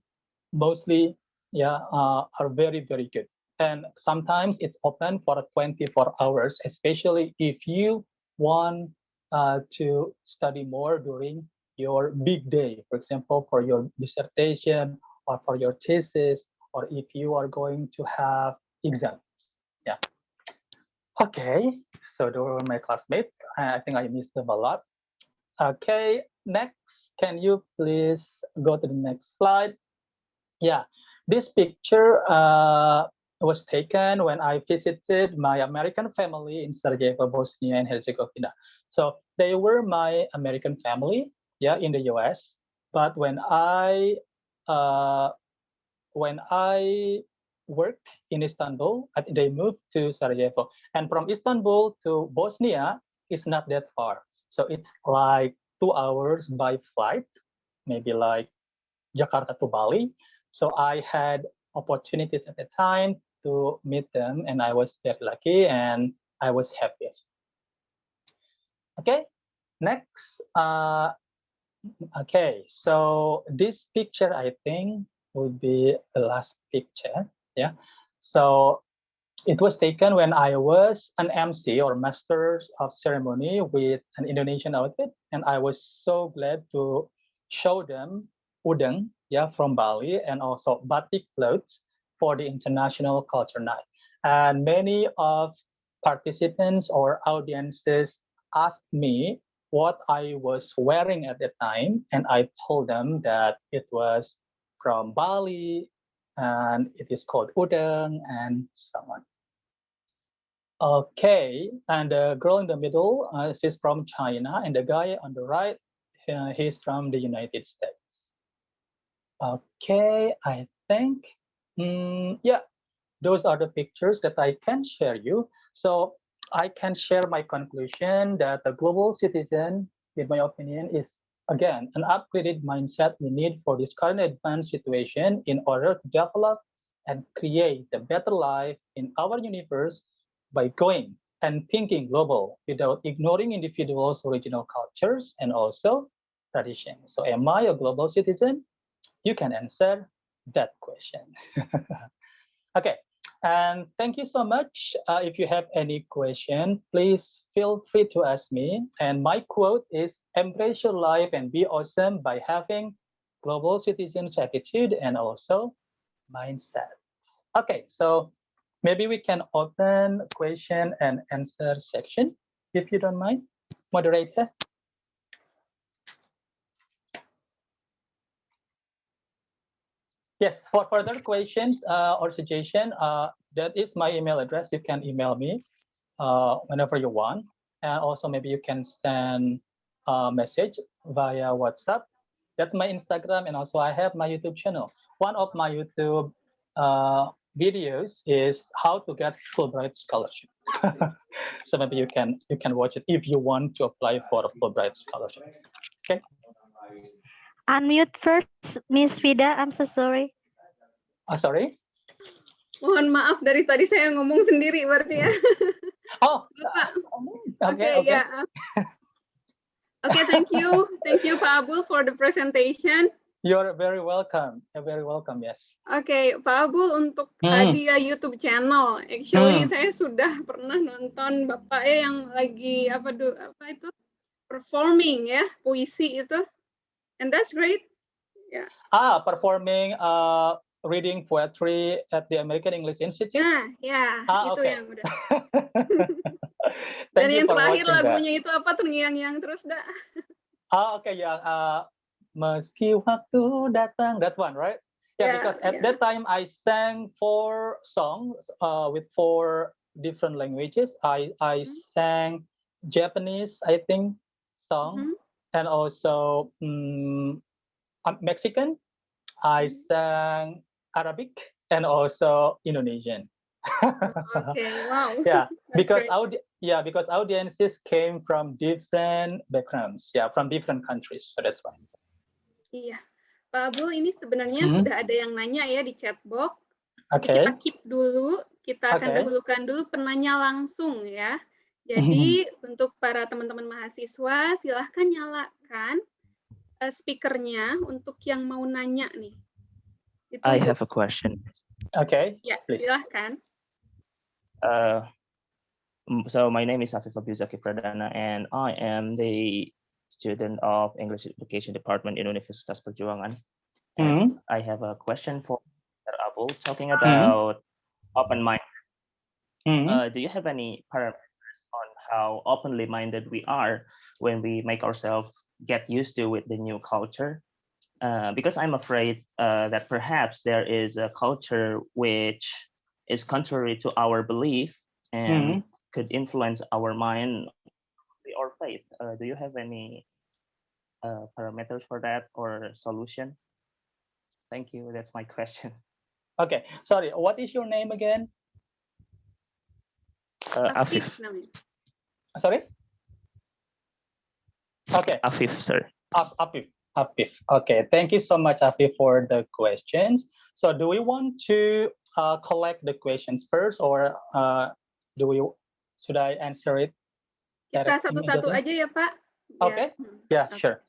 mostly, yeah, are very good. And sometimes it's open for 24 hours, especially if you want to study more during your big day, for example, for your dissertation or for your thesis, or if you are going to have exams. Yeah. Okay, so those were my classmates. I think I missed them a lot. Okay, next, can you please go to the next slide? Yeah, this picture was taken when I visited my American family in Sarajevo, Bosnia and Herzegovina. So they were my American family, yeah, in the US. But when I worked in Istanbul, they moved to Sarajevo. And from Istanbul to Bosnia is not that far. So it's like 2 hours by flight, maybe like Jakarta to Bali. So I had opportunities at the time to meet them, and I was very lucky and I was happy. Okay, next. Okay, so this picture I think would be the last picture. Yeah, so it was taken when I was an MC or master of ceremony with an Indonesian outfit, and I was so glad to show them udeng, yeah, from Bali, and also batik clothes for the International Culture Night. And many of participants or audiences asked me what I was wearing at the time, and I told them that it was from Bali, and it is called udeng, and so on. Okay, and the girl in the middle, she's from China, and the guy on the right, he's from the United States. Okay, I think, yeah, those are the pictures that I can share you. So I can share my conclusion that a global citizen, in my opinion, is again an upgraded mindset we need for this current advanced situation in order to develop and create a better life in our universe by going and thinking global without ignoring individuals' original cultures and also traditions. So am I a global citizen? You can answer that question. Okay, and thank you so much. If you have any question, please feel free to ask me. And my quote is, embrace your life and be awesome by having global citizens attitude and also mindset. Okay, so maybe we can open question and answer section, if you don't mind, moderator. Yes, for further questions or suggestion, that is my email address. You can email me whenever you want. And also maybe you can send a message via WhatsApp. That's my Instagram, and also I have my YouTube channel. One of my YouTube videos is how to get Fulbright scholarship. So maybe you can watch it if you want to apply for a Fulbright scholarship. Okay. Unmute first, Miss Vida. I'm so sorry. Sorry. Mohon maaf dari tadi saya ngomong sendiri berarti ya. Oh. Okay, okay. Yeah. Okay, thank you Pak Abul for the presentation. You're very welcome. You're very welcome. Yes. Oke, Pak Abul untuk Hmm. hadiah YouTube channel. Actually, Hmm. saya sudah pernah nonton Bapaknya yang lagi apa itu performing ya, puisi itu. And that's great. Ya. Performing reading poetry at the American English Institute. Nah, ya, itu Okay. yang udah. Dan Thank you yang for terakhir watching that. lagunya itu apa terngiang-ngiang terus dah. Okay, yang meski waktu datang, that one, right? Yeah, because at that time I sang 4 songs with 4 different languages. I sang Japanese, I think, song, and also Mexican. I sang Arabic and also Indonesian. Okay, wow. Yeah, because great. because audiences came from different backgrounds, from different countries, so that's why. Iya, Pak Abul ini sebenarnya sudah ada yang nanya ya di chat box. Okay. Kita keep dulu, kita akan dahulukan dulu penanya langsung ya. Jadi untuk para teman-teman mahasiswa silahkan nyalakan speakernya untuk yang mau nanya nih. I have a question. Okay. Ya, please. silahkan. So my name is Afif Abduzaki Pradana, and I am the student of English Education Department in Universitas Perjuangan. And I have a question for Mr. Abul, talking about open mind. Do you have any parameters on how openly minded we are when we make ourselves get used to with the new culture? Because I'm afraid that perhaps there is a culture which is contrary to our belief and could influence our mind or faith. Do you have any parameters for that or solution? Thank you. That's my question. Okay. Sorry. What is your name again? Afif. Sorry. Okay. Afif, sir. Afif. Okay. Thank you so much, Afif, for the questions. So, do we want to collect the questions first, or should I answer it? Kita satu-satu aja ya, Pak. Okay. Yeah, sure.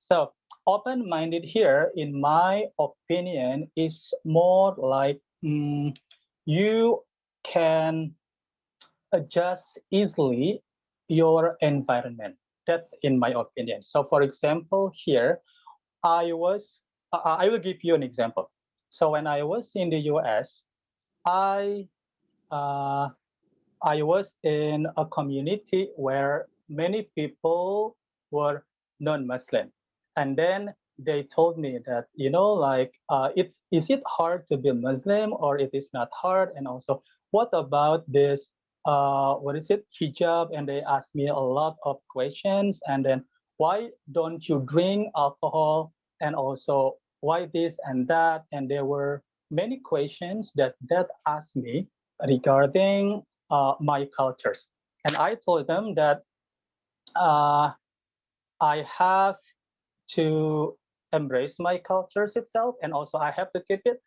So, open-minded here, in my opinion, is more like you can adjust easily your environment. That's in my opinion. So, for example, here, I will give you an example. So, when I was in the US, I was in a community where many people were non-Muslim, and then they told me that is it hard to be Muslim or it is not hard, and also what about this what is it, hijab, and they asked me a lot of questions, and then why don't you drink alcohol, and also why this and that, and there were many questions that asked me regarding my cultures. And I told them that I have to embrace my cultures itself, and also I have to keep it,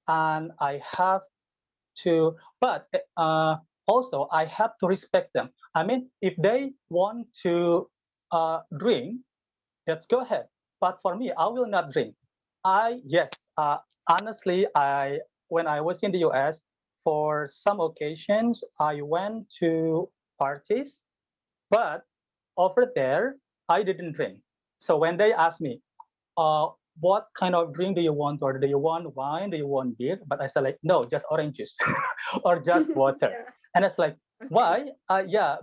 and I have to, but also I have to respect them. I mean, if they want to drink, let's go ahead. But for me, I will not drink. Honestly, when I was in the US, for some occasions, I went to parties, but over there, I didn't drink. So when they asked me, what kind of drink do you want? Or do you want wine? Do you want beer? But I said like, no, just orange juice or just water. And it's like, why?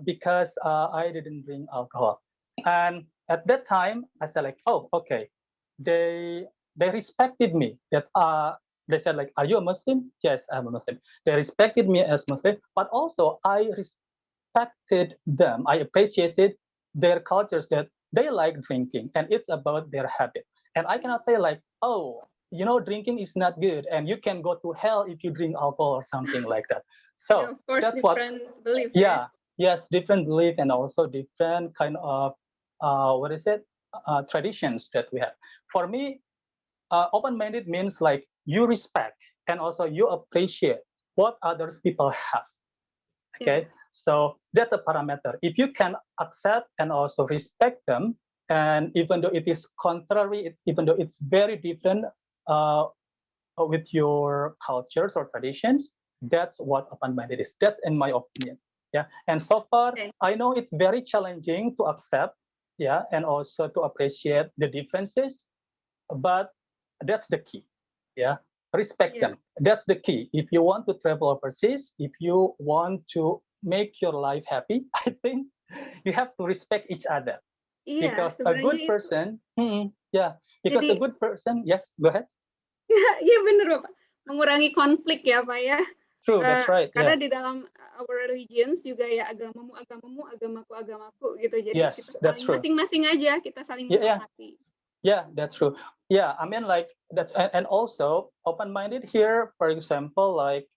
Because I didn't drink alcohol. And at that time, I said like, oh, okay. They respected me. That they said like, are you a Muslim? Yes, I'm a Muslim. They respected me as Muslim, but also I respected them. I appreciated their cultures, that they like drinking, and it's about their habit. And I cannot say like, oh, drinking is not good, and you can go to hell if you drink alcohol or something like that. So of course, that's different belief. Yes, different belief, and also different kind of traditions that we have. For me, open-minded means like you respect and also you appreciate what others people have. Okay, so that's a parameter. If you can accept and also respect them, And even though it is contrary, even though it's very different with your cultures or traditions, that's what open-minded is. That's in my opinion. Yeah. And so far, Okay. I know it's very challenging to accept, yeah, and also to appreciate the differences, but that's the key. Yeah. Respect them. That's the key. If you want to travel overseas, if you want to make your life happy, I think you have to respect each other. Iya, Because a sebenarnya good itu. person, yeah, because a Jadi, good person, yes, go ahead. iya bener Bapak, mengurangi konflik ya Pak ya. True, that's right. Karena Yeah. di dalam our religions juga ya agamamu agamamu, agamaku gitu. Jadi Yes, kita that's saling true. masing-masing aja, kita saling Yeah. menghormati. Yeah, that's true. Yeah, I mean, like that's and also open-minded here. For example, like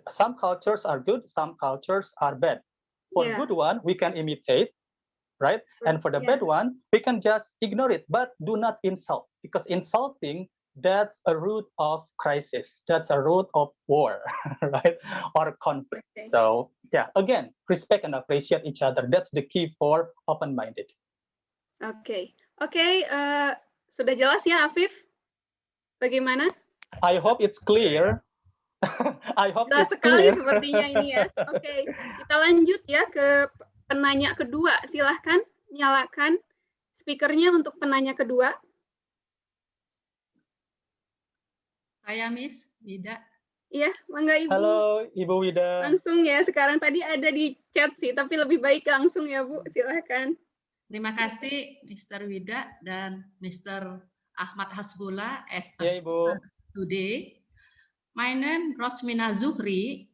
some cultures are good, some cultures are bad. For Yeah. good one, we can imitate, right? And for the Yeah. bad one, we can just ignore it, but do not insult, because insulting, that's a root of crisis. That's a root of war, right? Or conflict. Okay. So yeah, again, respect and appreciate each other. That's the key for open-minded. Oke, sudah jelas ya Afif? Bagaimana? I hope it's clear. I hope Jelas it's sekali clear. sepertinya ini ya. Oke, kita lanjut ya ke penanya kedua. Silahkan nyalakan speakernya untuk penanya kedua. Saya Miss Wida. Iya, mangga Ibu. Halo Ibu Wida. Langsung ya, sekarang tadi ada di chat sih, tapi lebih baik langsung ya Bu, silahkan. Terima kasih Mr. Wida dan Mr. Ahmad Hasbullah as a Ya, Ibu. speaker today. My name Rosmina Zuhri,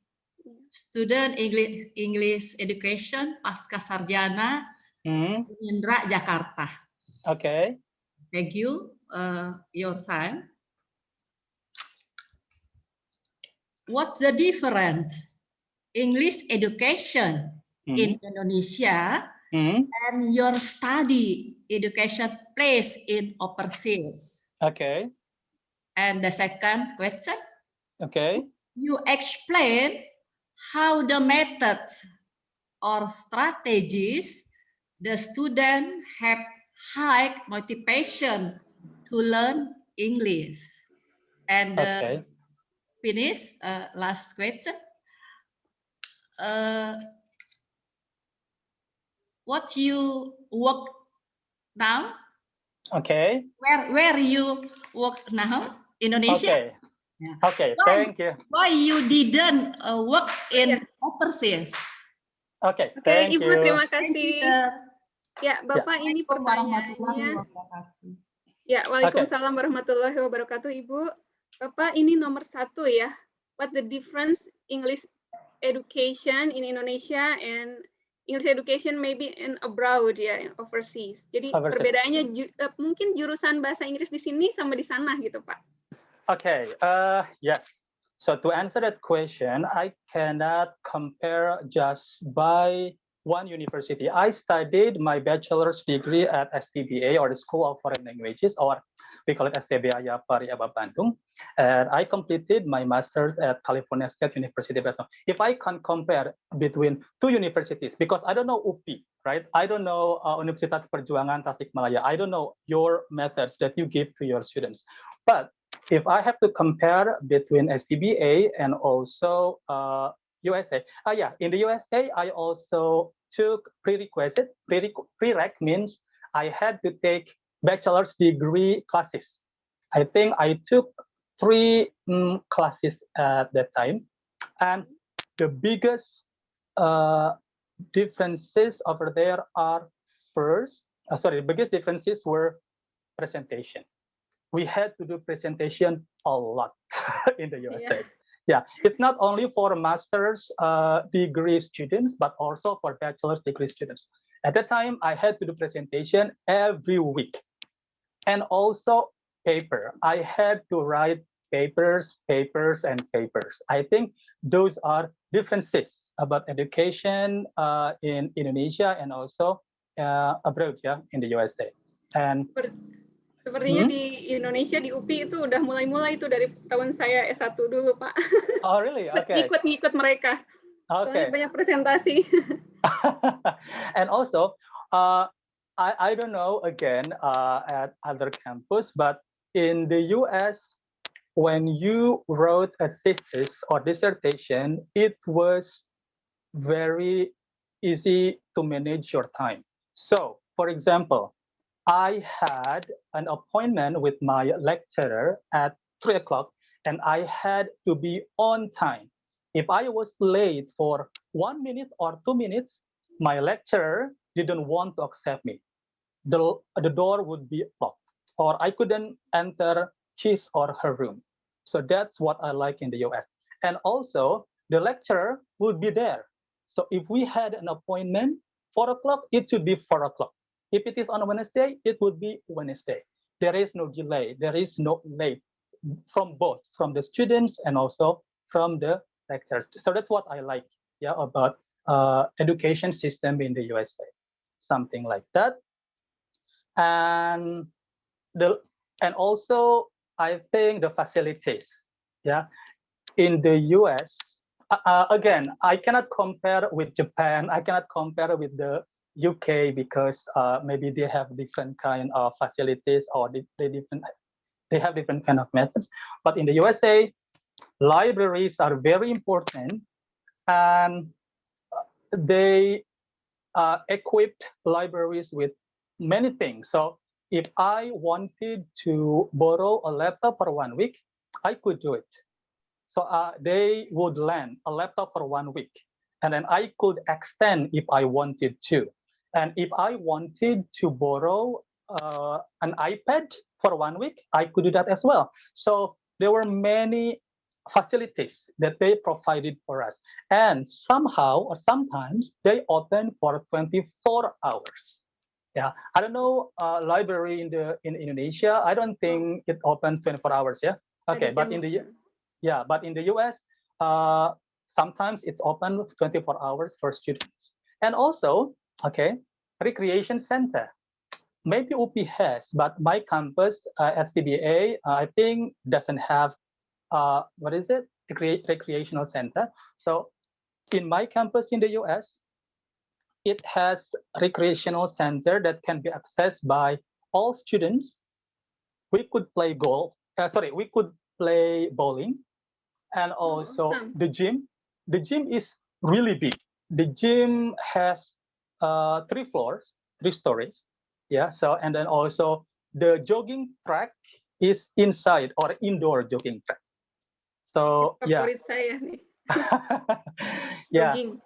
student English Education Pasca Sarjana Indra Jakarta. Okay. Thank you your time. What's the difference English education in Indonesia and your study education place in overseas? Okay. And the second question, Okay. you explain how the methods or strategies the student have high motivation to learn English. And Okay. finish, last question. What you work now? Okay. Where you work now? Indonesia? Okay. Yeah. Okay, thank you. Why you didn't work in overseas? Okay, Oke, thank Ibu, you. terima Thank you, kasih. sir. Ya, Bapak ini Assalamualaikum warahmatullahi pertanyaannya. wabarakatuh. Ya, Waalaikumsalam warahmatullahi wabarakatuh, Ibu. Bapak ini nomor 1 ya. What the difference English education in Indonesia and English education maybe in abroad ya, overseas. Jadi Overseas. perbedaannya mungkin jurusan bahasa Inggris di sini sama di sana gitu, Pak. Okay, yes. So to answer that question, I cannot compare just by one university. I studied my bachelor's degree at STBA, or the School of Foreign Languages, or we call it STBA Pariaba Bandung. And I completed my master's at California State University. If I can compare between two universities, because I don't know UPI, right? I don't know Universitas Perjuangan Tasikmalaya. I don't know your methods that you give to your students. But if I have to compare between STBA and also USA, in the USA, I also took prerequisite. Prereq means I had to take bachelor's degree classes. I think I took 3 classes at that time, and the biggest differences over there are the biggest differences were presentation. We had to do presentation a lot in the USA. Yeah, it's not only for master's degree students, but also for bachelor's degree students. At that time, I had to do presentation every week. And also paper. I had to write papers. I think those are differences about education in Indonesia and also abroad, in the USA. And sepertinya di Indonesia, di UPI itu udah mulai-mulai itu dari tahun saya S1 dulu, Pak. Oh, really? Okay. Ngikut mereka. Okay. Soalnya banyak presentasi. And also, I don't know again at other campus, but in the US, when you wrote a thesis or dissertation, it was very easy to manage your time. So, for example, I had an appointment with my lecturer at 3 o'clock, and I had to be on time. If I was late for 1 minute or 2 minutes, my lecturer didn't want to accept me. The door would be locked, or I couldn't enter his or her room. So that's what I like in the US. And also, the lecturer would be there. So if we had an appointment 4 o'clock, it should be 4 o'clock. If it is on a Wednesday, it would be Wednesday. There is no delay. There is no late from both, from the students and also from the lecturers. So that's what I like, yeah, about education system in the USA. Something like that. And the and also I think the facilities, yeah, in the US. Again, I cannot compare with Japan. I cannot compare with the UK because maybe they have different kind of facilities, or they have different kind of methods. But in the USA, libraries are very important, and they equipped libraries with many things. So if I wanted to borrow a laptop for 1 week, I could do it. So they would lend a laptop for 1 week, and then I could extend if I wanted to. And if I wanted to borrow an iPad for 1 week, I could do that as well. So there were many facilities that they provided for us. And somehow or sometimes they open for 24 hours. Yeah, I don't know library in Indonesia. I don't think it opens 24 hours. Yeah. Okay, but in the US, sometimes it's open 24 hours for students. And also, okay, recreation center. Maybe UP has, but my campus at CBA, I think doesn't have, what is it? Recreational center. So in my campus in the US, it has recreational center that can be accessed by all students. We could play golf. We could play bowling, and also awesome. the gym. The gym is really big. The gym has 3 floors, 3 stories. Yeah. So and then also the jogging track is inside or indoor jogging track. So yeah, Favorit saya nih, yeah, jogging.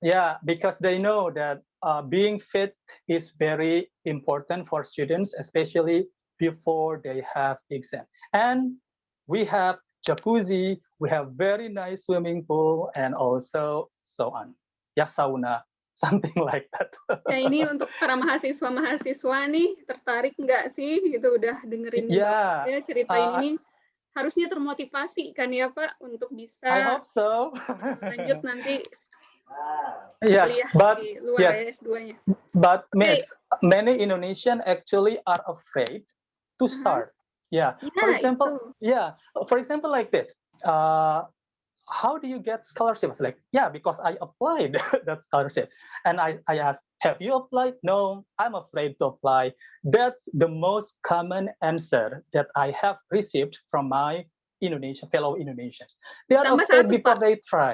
yeah, because they know that being fit is very important for students, especially before they have exam. And we have jacuzzi, we have very nice swimming pool, and also so on. Yeah, sauna, something like that. Ya ini untuk para mahasiswa-mahasiswa nih, tertarik nggak sih gitu udah dengerin Yeah, Bapak ya ceritain ini, harusnya termotivasi kan ya Pak untuk I bisa hope so. lanjut nanti Yes, kuliah but di luar yes, ya S2-nya. but Oke. Miss, many Indonesian actually are afraid to start. Yeah. For Ya, example, itu. yeah. For example, like this. How do you get scholarship? It's like, yeah, because I applied that scholarship. And I asked, have you applied? No, I'm afraid to apply. That's the most common answer that I have received from my fellow Indonesians. They are Ditambah afraid satu, before Pak. they try.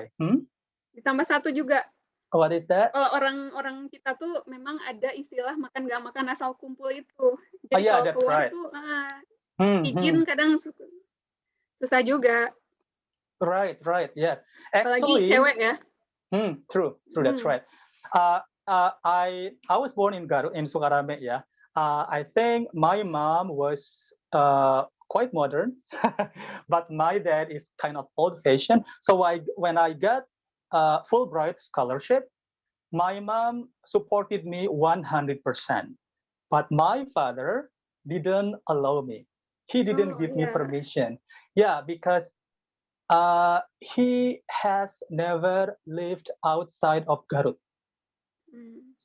Ditambah satu juga. What is that? Kalau orang kita tuh memang ada istilah makan nggak makan asal kumpul itu. Jadi yeah, kalau that's keluar right. tuh izin kadang susah juga. Right, yes. Apalagi Actually, cewek ya. True, that's right. I was born in Garut, in Sukarame, yeah. I think my mom was quite modern, but my dad is kind of old-fashioned. So when I got Fulbright scholarship, my mom supported me 100%. But my father didn't allow me. He didn't give me permission. Yeah, because he has never lived outside of Garut.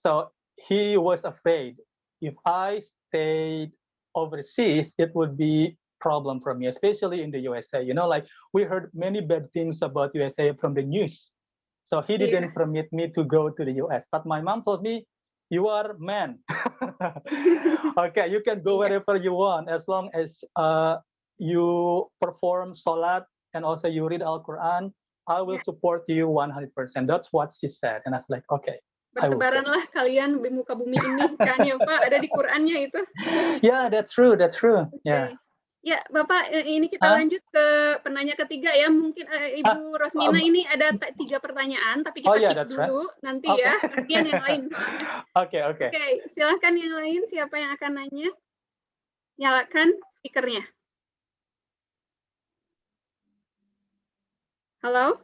So he was afraid if I stayed overseas, it would be problem for me, especially in the USA. You know, like we heard many bad things about USA from the news. So he didn't permit me to go to the US. But my mom told me, you are man. Okay, you can go wherever you want as long as you perform salat and also you read Al-Quran. I will support you 100%. That's what she said. And I was like, okay. Bertebaranlah kalian di muka bumi ini kan ya Pak, ada di Qurannya itu. Yeah, that's true. That's true. Yeah. Ya, Bapak, ini kita lanjut ke penanya ketiga ya. Mungkin Ibu Rosmina ini ada 3 pertanyaan, tapi kita keep dulu nanti ya. Kasihan yang lain soalnya. Oke. Silahkan yang lain, siapa yang akan nanya? Nyalakan speakernya. Halo?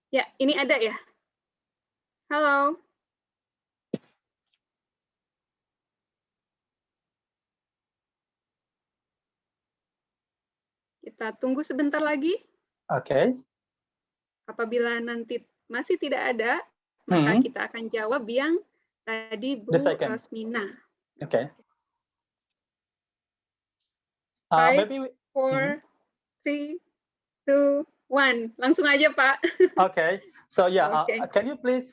Ya, ini ada ya? Halo? Kita tunggu sebentar lagi. Oke. Apabila nanti masih tidak ada, maka kita akan jawab yang tadi Bu Rosmina. Oke. 5, 4, 3, 2, 1. Langsung aja, Pak. Okay. So yeah, can you please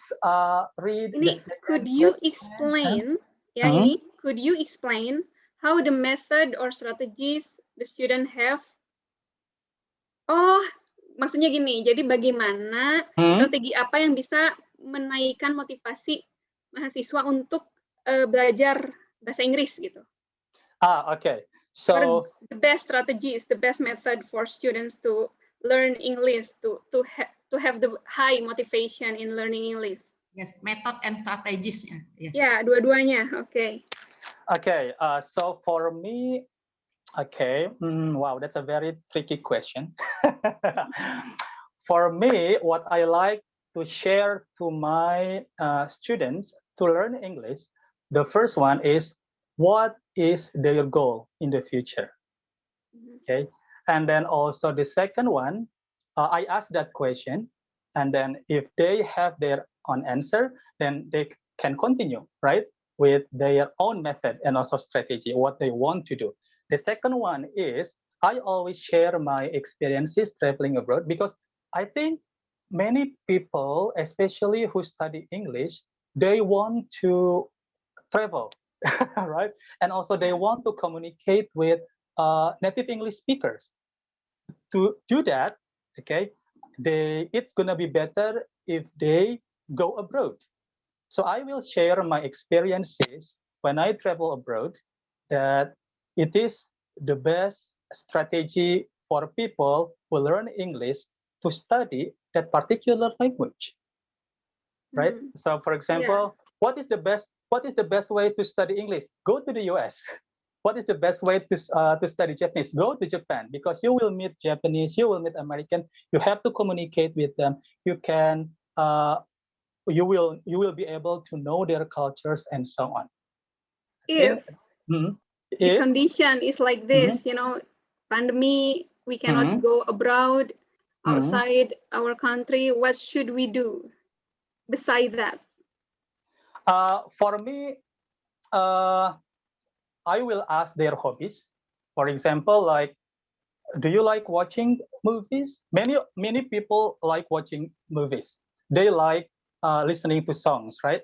read ini, could you explain, could you explain how the method or strategies the student have? Oh, maksudnya gini, jadi bagaimana strategi apa yang bisa menaikkan motivasi mahasiswa untuk belajar bahasa Inggris gitu? Okay. So the best strategies, the best method for students to learn English, to have the high motivation in learning English. Yes, method and strategies. Yes. Yeah, dua-duanya. Okay. Okay. So for me, wow, that's a very tricky question. For me, what I like to share to my students to learn English, the first one is what is their goal in the future? Okay. And then also the second one, I ask that question, and then if they have their own answer, then they can continue, right, with their own method and also strategy, what they want to do. The second one is I always share my experiences traveling abroad, because I think many people, especially who study English, they want to travel, right? And also they want to communicate with native English speakers. To do that, okay, it's gonna be better if they go abroad. So I will share my experiences when I travel abroad, that it is the best strategy for people who learn English to study that particular language, right? So for example, what is the best way to study English? Go to the US. What is the best way to study Japanese? Go to Japan, because you will meet Japanese, you will meet American. You have to communicate with them. You can you will be able to know their cultures and so on. If the condition is like this, pandemic, we cannot go abroad outside our country, what should we do beside that? For me, I will ask their hobbies. For example, like, do you like watching movies? Many people like watching movies. They like listening to songs, right?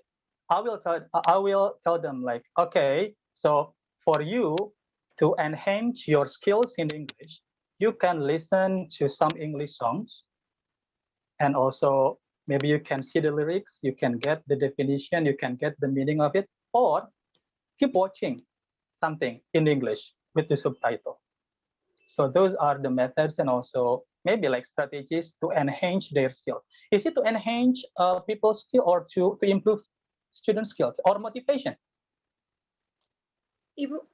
I will tell them, like, okay, so for you to enhance your skills in English, you can listen to some English songs, and also maybe you can see the lyrics, you can get the definition, you can get the meaning of it, or keep watching something in English with the subtitle. So those are the methods, and also maybe like strategies to enhance their skills. Is it to enhance people's skill, or to improve student skills, or motivation? Ibu,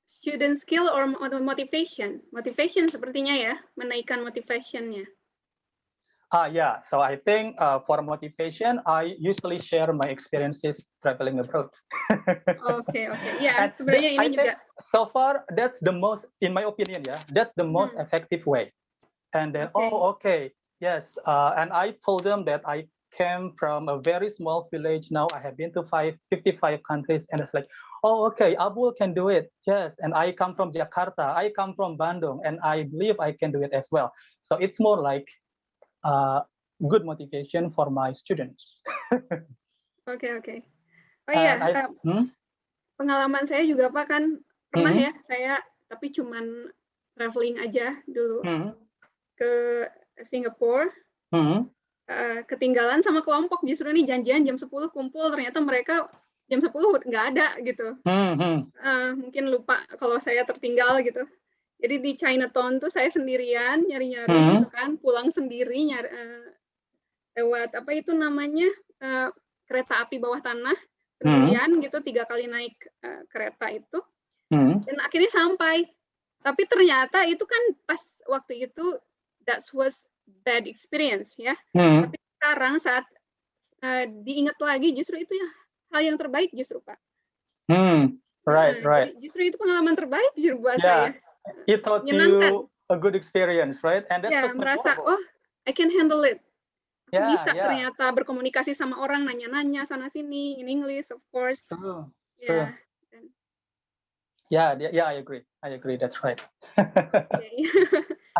student skill or motivation? Motivation sepertinya ya, menaikkan motivationnya. Yeah, so I think for motivation, I usually share my experiences traveling abroad. Okay. Yeah, sebenarnya ini juga. So far, that's the most, in my opinion, that's the most effective way. And then, yes. And I told them that I came from a very small village. Now I have been to 55 countries, and it's like, Abul can do it. Yes, and I come from Jakarta, I come from Bandung, and I believe I can do it as well. So it's more like good motivation for my students. Oke. Oh And iya, pengalaman saya juga Pak kan pernah ya saya tapi cuman traveling aja dulu ke Singapura. Ketinggalan sama kelompok, justru nih janjian jam 10 kumpul, ternyata mereka jam 10 nggak ada gitu. Mungkin lupa kalau saya tertinggal gitu. Jadi di Chinatown tuh saya sendirian nyari-nyari gitu kan, pulang sendiri lewat apa itu namanya kereta api bawah tanah sendirian gitu, 3 kali naik kereta itu, dan akhirnya sampai. Tapi ternyata itu kan pas waktu itu that was bad experience ya. Tapi sekarang saat diingat lagi justru itu ya hal yang terbaik justru Pak. Right. Jadi justru itu pengalaman terbaik justru buat saya. It taught you a good experience, right? And that's merasa I can handle it. Bisa ternyata berkomunikasi sama orang, nanya-nanya sana sini in English, of course. True. Yeah, I agree. That's right.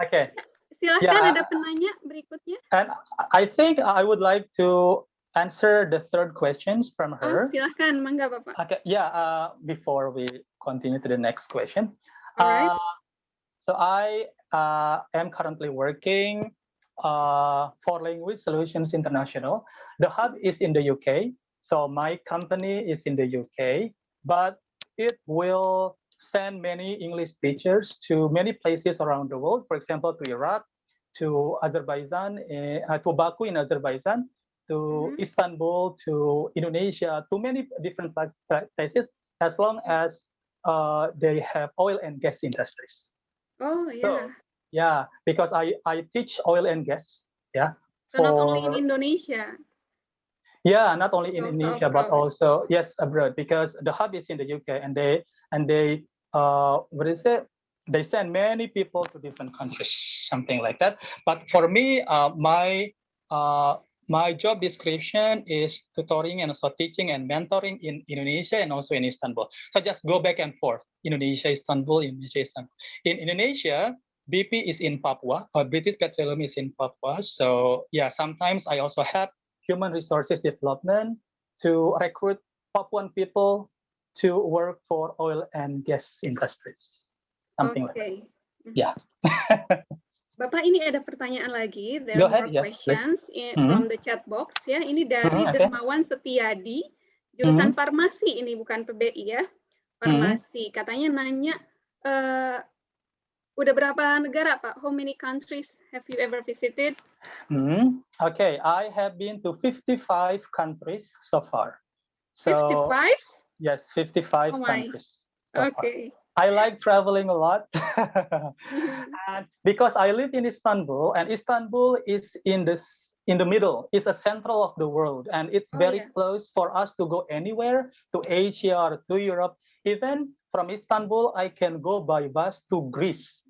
Okay. Silahkan ada penanya berikutnya. And I think I would like to answer the third questions from her. Silahkan, mangga Bapak. Okay. Before we continue to the next question. Alright. So I am currently working for Language Solutions International. The hub is in the UK. So my company is in the UK, but it will send many English teachers to many places around the world. For example, to Iraq, to Azerbaijan, to Baku in Azerbaijan, to Istanbul, to Indonesia, to many different places, as long as they have oil and gas industries. Oh yeah. So, because I teach oil and gas. Yeah. So not only in Indonesia. Yeah, not only in Indonesia, but also abroad, because the hub is in the UK, and they they send many people to different countries, something like that. But for me, my job description is tutoring and also teaching and mentoring in Indonesia and also in Istanbul. So just go back and forth, Indonesia, Istanbul, Indonesia, Istanbul. In Indonesia, BP is in Papua, or British Petroleum is in Papua. So sometimes I also help human resources development to recruit Papuan people to work for oil and gas industries. Something like that. Yeah. Bapak, ini ada pertanyaan lagi. There Go are ahead, more questions from the chat box. Ya, ini dari Dermawan Setiadi, jurusan farmasi. Ini bukan PBI ya, farmasi. Katanya nanya, udah berapa negara Pak? How many countries have you ever visited? Okay, I have been to 55 countries so far. So, 55? Yes, 55 countries. So okay. Far. I like traveling a lot. And because I live in Istanbul, and Istanbul is in the middle, it's a central of the world, and it's very close for us to go anywhere, to Asia or to Europe. Even from Istanbul, I can go by bus to Greece,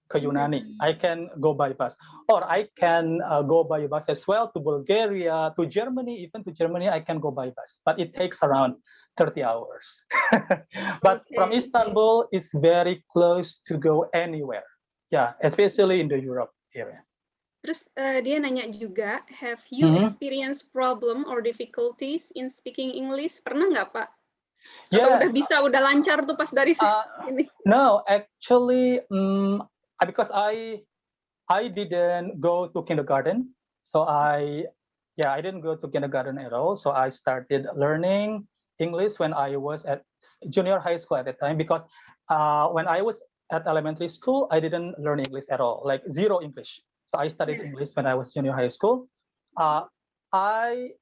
ke Yunani. I can go by bus, or I can go by bus as well to Bulgaria, to Germany. Even to Germany, I can go by bus, but it takes around 30 hours. But from Istanbul, it's very close to go anywhere. Yeah, especially in the Europe area. Terus dia nanya juga, have you experienced problem or difficulties in speaking English? Pernah nggak Pak? Atau udah lancar tuh pas dari sini? No, actually, because I didn't go to kindergarten, so I didn't go to kindergarten at all. So I started learning English when I was at junior high school at the time, because when I was at elementary school, I didn't learn English at all, like zero English. So I studied English when I was junior high school. I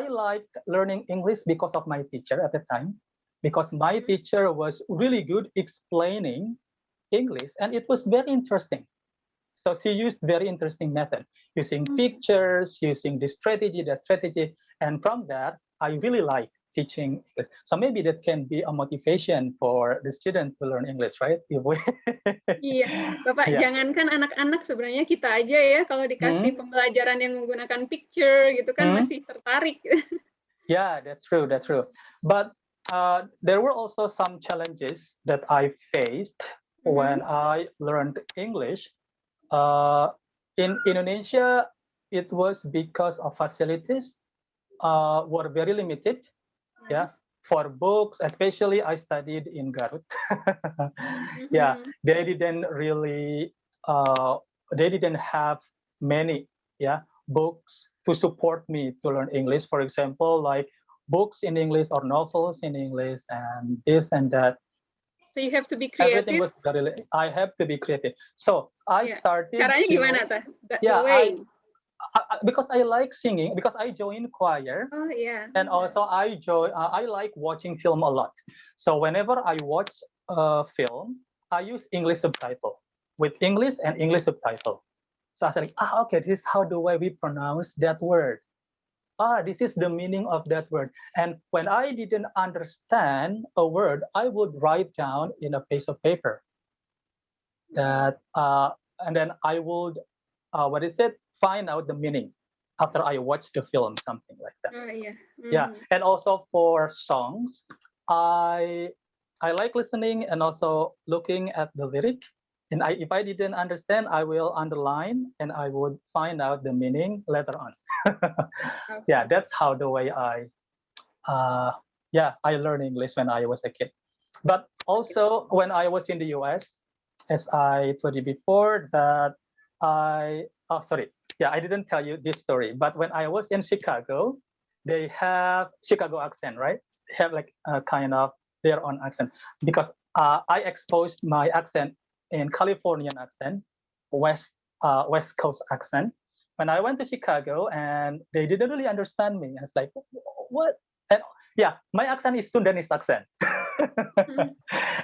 liked learning English because of my teacher at the time, because my teacher was really good explaining English, and it was very interesting. So she used very interesting method, using pictures, using this strategy, that strategy, and from that, I really like teaching English. So maybe that can be a motivation for the student to learn English, right? Iya, Bapak, jangankan anak-anak, sebenarnya kita aja ya, kalau dikasih pembelajaran yang menggunakan picture gitu kan masih tertarik. Yeah, that's true. But there were also some challenges that I faced when I learned English. in Indonesia, it was because of facilities were very limited. Yeah, for books, especially I studied in Garut. Yeah, they didn't really, they didn't have many, yeah, books to support me to learn English. For example, like books in English or novels in English and this and that. So you have to be Everything creative. was very, I have to be creative. So I started Caranya to, gimana tuh? yeah, The way. because I like singing, because I joined choir. Oh yeah. And also I like watching film a lot. So whenever I watch a film, I use English subtitle with English and English subtitle. So I said, okay, this is how the way we pronounce that word. This is the meaning of that word. And when I didn't understand a word, I would write down in a piece of paper that, and then I would, find out the meaning after I watch the film, something like that. Oh yeah. Yeah, and also for songs, I like listening and also looking at the lyric. And if I didn't understand, I will underline and I would find out the meaning later on. Yeah, that's how the way I learned English when I was a kid. But also when I was in the US, as I told you before, that I didn't tell you this story, but when I was in Chicago, they have Chicago accent, right? They have like a kind of their own accent because I exposed my accent in Californian accent, West Coast accent. When I went to Chicago and they didn't really understand me, I was like, what? And yeah, my accent is Sundanese accent.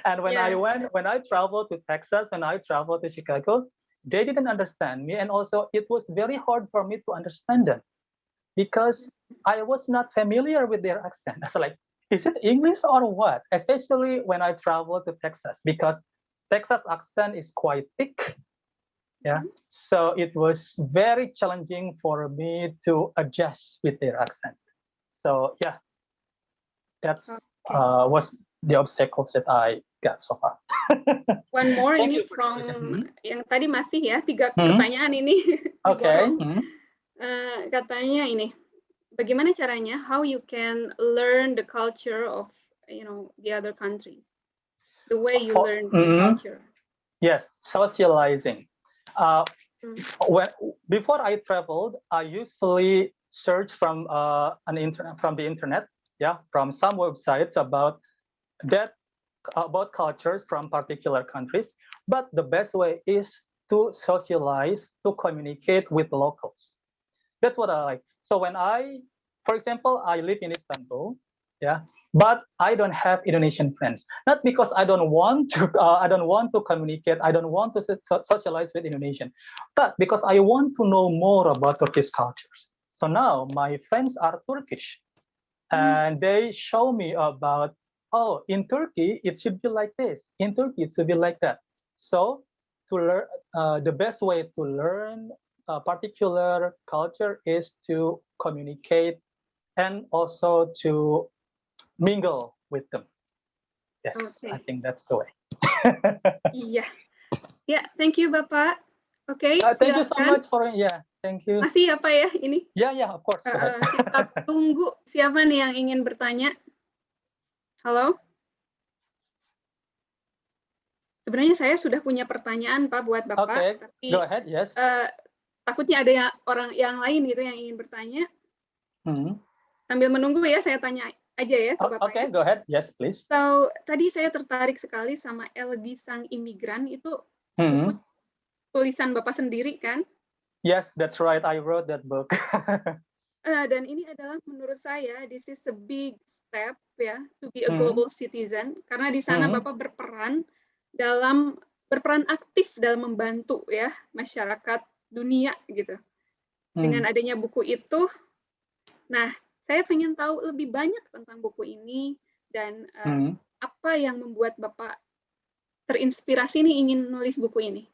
And when I traveled to Texas, when I traveled to Chicago, they didn't understand me. And also it was very hard for me to understand them because I was not familiar with their accent. I was like, is it English or what? Especially when I traveled to Texas because Texas accent is quite thick. Yeah. So it was very challenging for me to adjust with their accent. So yeah, that's was the obstacles that I got so far. One more ini from yang tadi masih ya 3 pertanyaan ini. Okay. Katanya ini, bagaimana caranya how you can learn the culture of the other countries, the way you learn the culture. Yes, socializing. Before I traveled, I usually search from the internet, from some websites about cultures from particular countries. But the best way is to socialize, to communicate with locals. That's what I like. So for example, I live in Istanbul, but I don't have Indonesian friends. Not because I don't want to communicate, I don't want to socialize with Indonesian, but because I want to know more about Turkish cultures. So now my friends are Turkish, and they show me about, in Turkey it should be like this, in Turkey it should be like that. So to learn, the best way to learn a particular culture is to communicate and also to mingle with them. Yes, I think that's the way. Yeah, thank you Bapak. Okay, thank you so much for thank you. Masih apa ya ini? Yeah, of course. Kita tunggu siapa nih yang ingin bertanya. Halo? Sebenarnya saya sudah punya pertanyaan Pak buat Bapak. Okay, tapi go ahead, yes. Takutnya ada orang yang lain gitu yang ingin bertanya. Sambil menunggu ya, saya tanya aja ya ke Bapak. Okay, go ahead, yes please. So, tadi saya tertarik sekali sama LD Sang Imigran, itu buku tulisan Bapak sendiri kan? Yes, that's right, I wrote that book. Dan ini adalah menurut saya, this is a big step ya, to be a global citizen, karena di sana Bapak berperan aktif dalam membantu ya masyarakat dunia gitu. Dengan adanya buku itu, nah saya pengen tahu lebih banyak tentang buku ini dan apa yang membuat Bapak terinspirasi nih ingin nulis buku ini.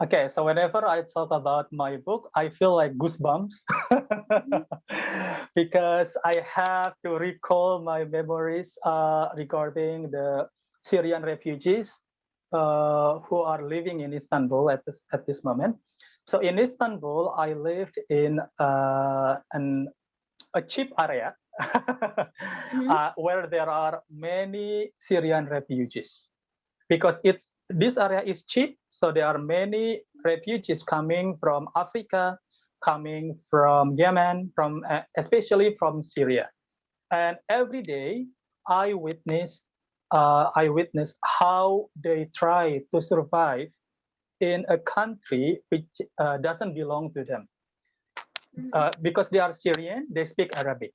Okay, so whenever I talk about my book, I feel like goosebumps because I have to recall my memories regarding the Syrian refugees who are living in Istanbul at this moment. So in Istanbul, I lived in a cheap area where there are many Syrian refugees because this area is cheap. So there are many refugees coming from Africa, coming from Yemen, from especially from Syria. And every day I witnessed how they try to survive in a country which doesn't belong to them. Because they are Syrian, they speak Arabic.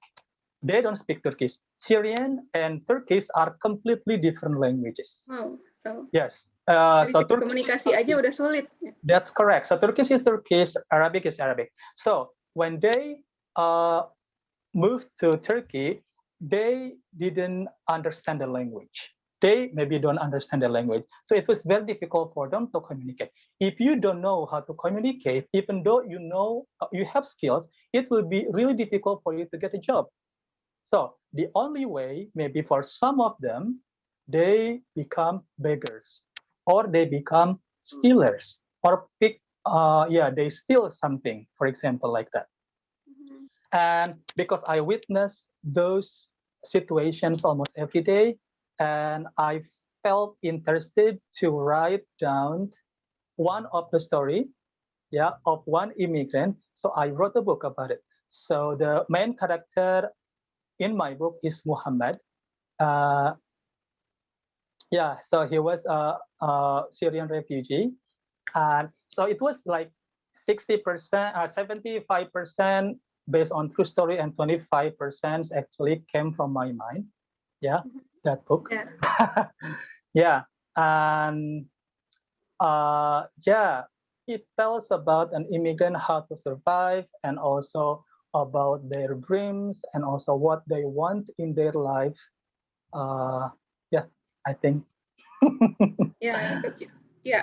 They don't speak Turkish. Syrian and Turkish are completely different languages. Wow, so Yes. dari So segi Turkish komunikasi aja udah sulit. That's correct. So Turkish is Turkish, Arabic is Arabic. So when they moved to Turkey, they didn't understand the language. They maybe don't understand the language. So it was very difficult for them to communicate. If you don't know how to communicate, even though you know you have skills, it will be really difficult for you to get a job. So the only way, maybe for some of them, they become beggars or they become stealers or they steal something, for example, like that. And because I witnessed those situations almost every day, and I felt interested to write down one of the story, of one immigrant. So I wrote a book about it. So the main character in my book is Muhammad. Uh, so he was a Syrian refugee, and so it was like 60%, 75% based on true story, and 25% actually came from my mind. Yeah, that book. Yeah. And it tells about an immigrant how to survive, and also about their dreams, and also what they want in their life. I think. Yeah.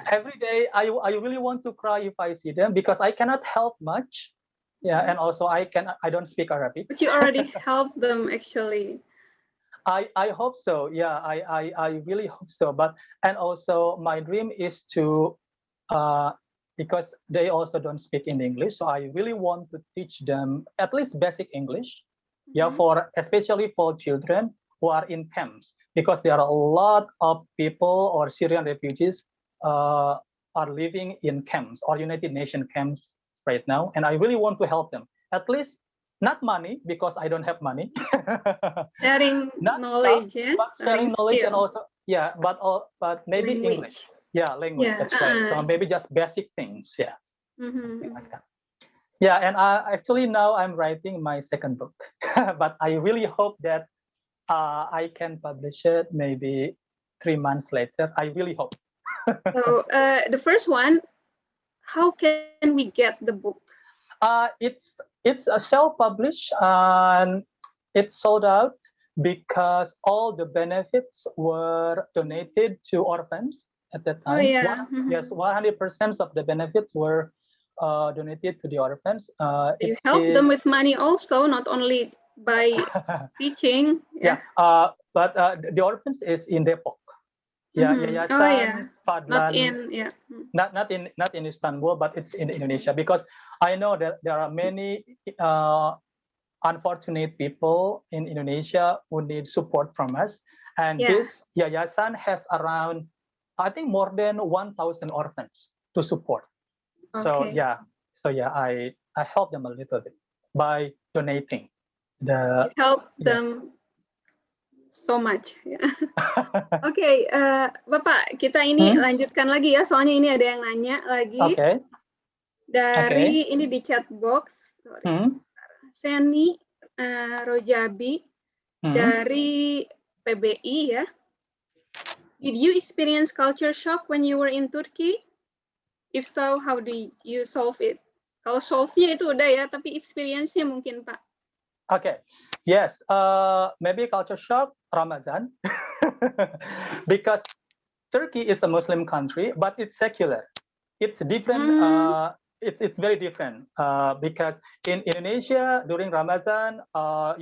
Every day I really want to cry if I see them because I cannot help much. And also I don't speak Arabic. But you already helped them actually. I hope so. Yeah, I really hope so. And also my dream is to because they also don't speak in English, so I really want to teach them at least basic English. For especially for children who are in camps, because there are a lot of people or Syrian refugees are living in camps or United Nations camps right now, and I really want to help them. At least not money, because I don't have money. Sharing not knowledge, stuff, but sharing knowledge, and also but maybe language. English. Yeah, language. Yeah. That's right. So maybe just basic things. Yeah. Mm-hmm. Like that. Yeah, and actually now I'm writing my second book, but I really hope that I can publish it maybe 3 months later. I really hope. So the first one, how can we get the book? It's a self-published, and it's sold out because all the benefits were donated to orphans at that time. Oh yeah. Yes, 100% of the benefits were donated to the orphans. You help them with money also, not only by teaching. But the orphans is in Depok. Yayasan Fadlan. Not in Istanbul, but it's in Indonesia, because I know that there are many unfortunate people in Indonesia who need support from us, and this yayasan has around, I think, more than 1,000 orphans to support. So I help them a little bit by donating. You help them so much. Oke, Bapak, kita ini lanjutkan lagi ya, soalnya ini ada yang nanya lagi. Dari ini di chat box, Seni Rojabi dari PBI ya. Did you experience culture shock when you were in Turkey? If so, how do you solve it? Kalau solve-nya itu udah ya, tapi experience-nya mungkin, Pak. Okay. Yes. Maybe culture shock, Ramadan, because Turkey is a Muslim country, but it's secular. It's different. It's very different because in Indonesia during Ramadan,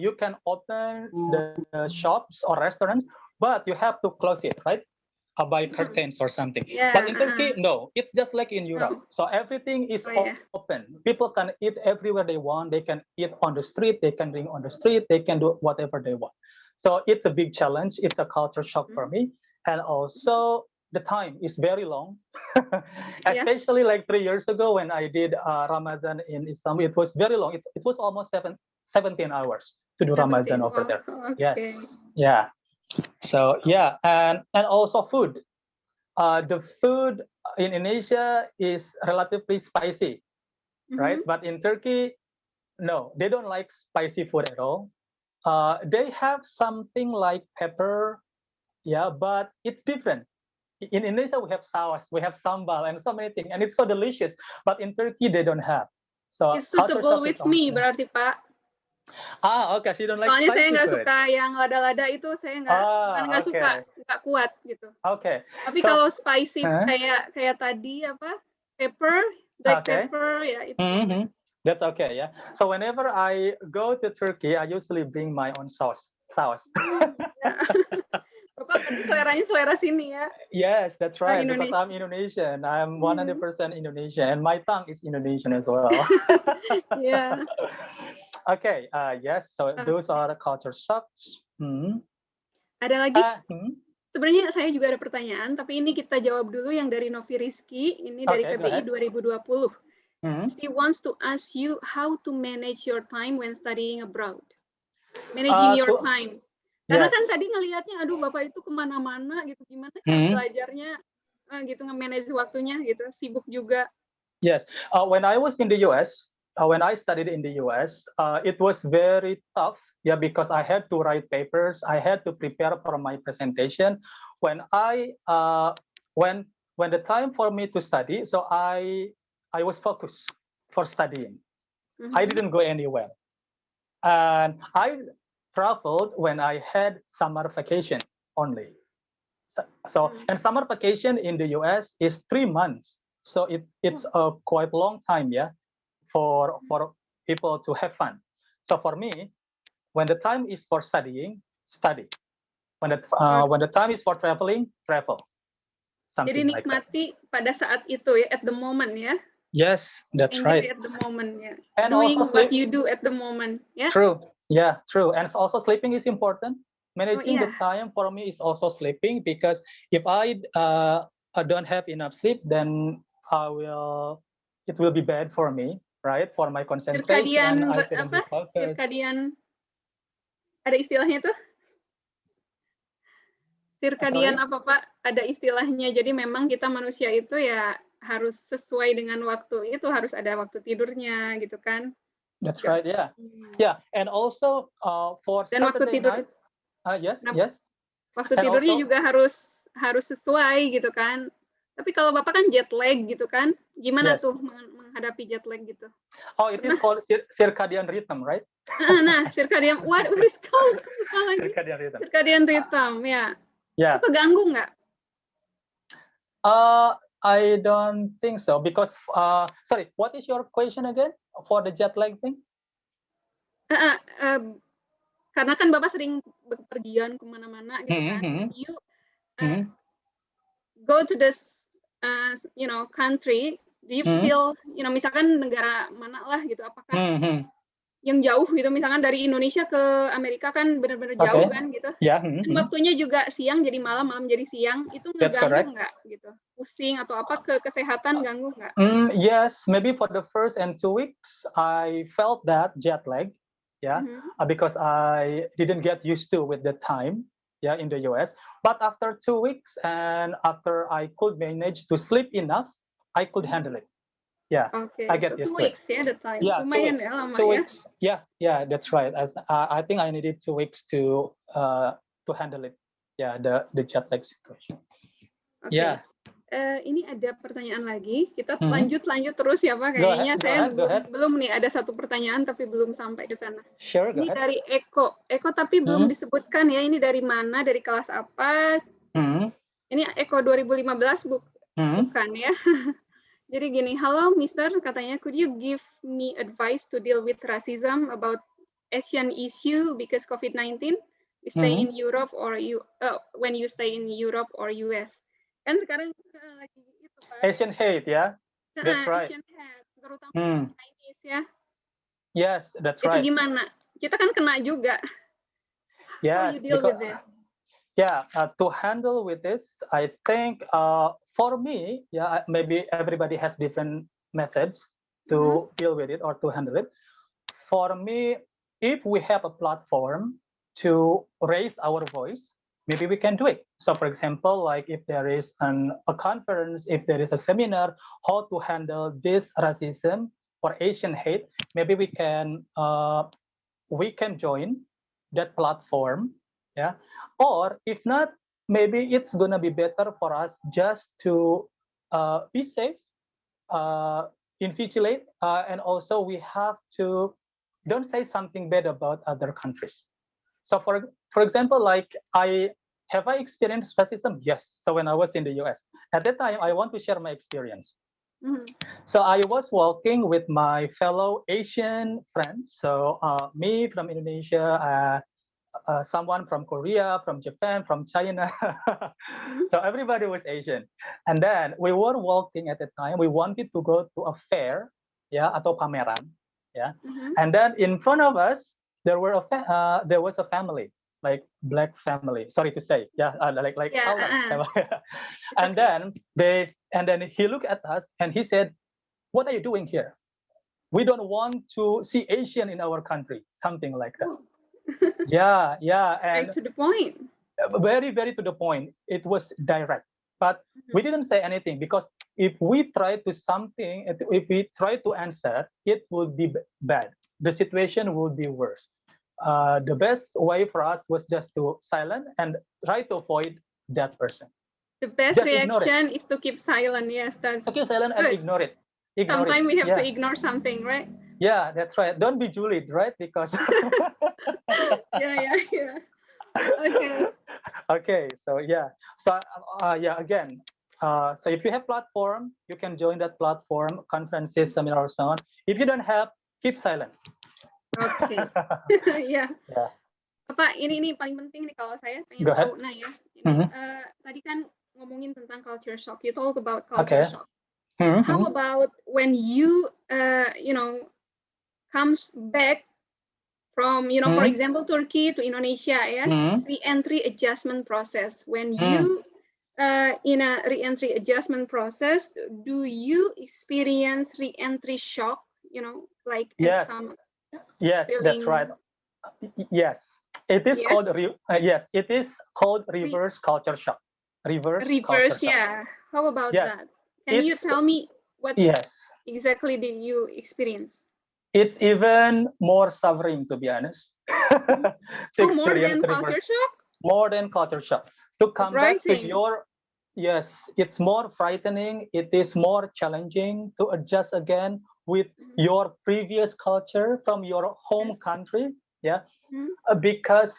you can open the shops or restaurants, but you have to close it, right? by curtains or something. Yeah, But in Turkey, no, it's just like in Europe. No. So everything is yeah. open. People can eat everywhere they want. They can eat on the street. They can drink on the street. They can do whatever they want. So it's a big challenge. It's a culture shock for me. And also the time is very long. Especially like 3 years ago when I did Ramadan in Istanbul, it was very long. It was almost 17 hours to do Ramadan over there. Yes. Yeah. So yeah, and also food. The food in Indonesia is relatively spicy, right? But in Turkey, no, they don't like spicy food at all. They have something like pepper, yeah, but it's different. In Indonesia, we have sauce, we have sambal, and so many things, and it's so delicious. But in Turkey, they don't have. So It's suitable with me, berarti Pak. Okay, so you don't like Soalnya saya spicy nggak food. suka yang lada-lada itu, saya nggak suka, nggak kuat gitu. Okay. Tapi kalau spicy kayak tadi apa, pepper, black pepper, ya itu. That's okay, yeah. So whenever I go to Turkey, I usually bring my own sauce. Bapak berarti seleranya selera sini ya? Yes, that's right. Because Indonesia. I'm Indonesian. I'm 100% Indonesian, and my tongue is Indonesian as well. Yeah. Okay. Yes. So those are the culture shocks. Ada lagi? Sebenarnya saya juga ada pertanyaan, tapi ini kita jawab dulu yang dari Novi Rizky. Ini dari PBI 2020. He wants to ask you how to manage your time when studying abroad. Managing your time. Karena kan tadi ngelihatnya, aduh Bapak itu kemana-mana gitu, gimana cara belajarnya gitu, nge-manage waktunya gitu, sibuk juga. Yes, when I was in the US, when I studied in the US, it was very tough, yeah, because I had to write papers, I had to prepare for my presentation. When the time for me to study, so I was focused for studying. I didn't go anywhere, and I traveled when I had summer vacation only. So and summer vacation in the US is 3 months. So it's a quite long time, yeah, for people to have fun. So for me, when the time is for studying, study. When the time is for traveling, travel. Jadi nikmati pada saat itu ya, at the moment ya. Yes, that's right. Enjoy at the moment ya. And doing also what you do at the moment ya. True. Yeah, true. And also sleeping is important. Managing the time for me is also sleeping, because if I don't have enough sleep, then it will be bad for me, right? For my concentration, I couldn't be focused. Circadian, ada istilahnya tuh? Circadian apa Pak? Ada istilahnya. Jadi memang kita manusia itu ya harus sesuai dengan waktu itu, harus ada waktu tidurnya gitu kan? That's right. Yeah, yeah. And also for Saturday night. Yes. Waktu tidurnya juga harus sesuai gitu kan. Tapi kalau Bapak kan jet lag gitu kan, gimana tuh menghadapi jet lag gitu? Oh, it is called circadian rhythm, right? Nah, circadian, what is called? Circadian rhythm. Circadian rhythm, ya. Yeah. Itu keganggu nggak? I don't think so, because sorry, what is your question again for the jet lag thing? Karena kan Bapak sering bepergian kemana-mana gitu kan. You go to this country, do you feel misalkan negara mana lah gitu, apakah yang jauh gitu, misalkan dari Indonesia ke Amerika kan benar-benar jauh kan gitu. Dan waktunya juga siang jadi malam, malam jadi siang, itu ngeganggu nggak gitu? Pusing atau apa, ke kesehatan ganggu nggak? Yes, maybe for the first and 2 weeks I felt that jet lag. Yeah, because I didn't get used to with the time, yeah, in the US. But after 2 weeks, and after I could manage to sleep enough, I could handle it. Yeah, I get used to it. 2 weeks, yeah, the time. Yeah, lumayan ya, lama 2 ya. weeks. Yeah, that's right. I think I needed 2 weeks to handle it. Yeah, the jet lag situation. Okay. Yeah. Ini ada pertanyaan lagi. Kita lanjut terus ya Pak. Kayaknya saya belum nih, ada satu pertanyaan tapi belum sampai ke sana. Sure, ini dari Eko tapi belum disebutkan ya. Ini dari mana? Dari kelas apa? Ini Eko 2015 bukan ya? Jadi gini, halo Mister, katanya, could you give me advice to deal with racism about Asian issue because COVID-19? We stay in Europe or when you stay in Europe or US. Kan sekarang lagi itu Pak. Asian hate, ya. That's right. Asian hate, terutama Chinese ya. Yes, that's Itu right. gimana? Kita kan kena juga. How Yes, you deal with this? Yeah, to handle with this, I think for me, yeah, maybe everybody has different methods to deal with it or to handle it. For me, if we have a platform to raise our voice, maybe we can do it. So for example, like if there is a conference, if there is a seminar, how to handle this racism or Asian hate, maybe we can join that platform, yeah. Or if not, maybe it's gonna be better for us just to be safe, invigilate, and also we have to don't say something bad about other countries. So for example, like I experienced racism? Yes. So when I was in the US, at that time, I want to share my experience. So I was walking with my fellow Asian friends. So me from Indonesia, someone from Korea, from Japan, from China. So everybody was Asian. And then we were walking at the time. We wanted to go to a fair, yeah, atau pameran, yeah. And then in front of us, there was a family, like black family. Sorry to say, yeah, like our family. And then he looked at us and he said, "What are you doing here? We don't want to see Asian in our country," something like that. Yeah, and Right to the point. Very, very to the point. It was direct, but we didn't say anything because if we try to answer, it would be bad. The situation would be worse. The best way for us was just to silent and try to avoid that person. The best Just reaction is to keep silent. Yes, that's keep silent good. And ignore it. Sometimes we have to ignore something, right? Yeah, that's right. Don't be Juliet, right? Because yeah. Okay. Okay, so yeah, again, so if you have platform, you can join that platform, conferences, seminars, so on. If you don't have, keep silent. Okay. Yeah. Apa ini paling penting nih kalau saya pengen tahu, nah ya, tadi kan ngomongin tentang culture shock. You talk about culture shock. How about when you comes back from for example Turkey to Indonesia, yeah, re-entry adjustment process. When you in a re-entry adjustment process, do you experience re-entry shock? Like yes, that's right. Yes, it is called it is called reverse culture shock. Reverse culture shock. Yeah. How about that? Can you tell me what exactly did you experience? It's even more suffering, to be honest. More than culture shock? More than culture shock. To come back to your, yes, it's more frightening. It is more challenging to adjust again with your previous culture from your home country. Yeah, because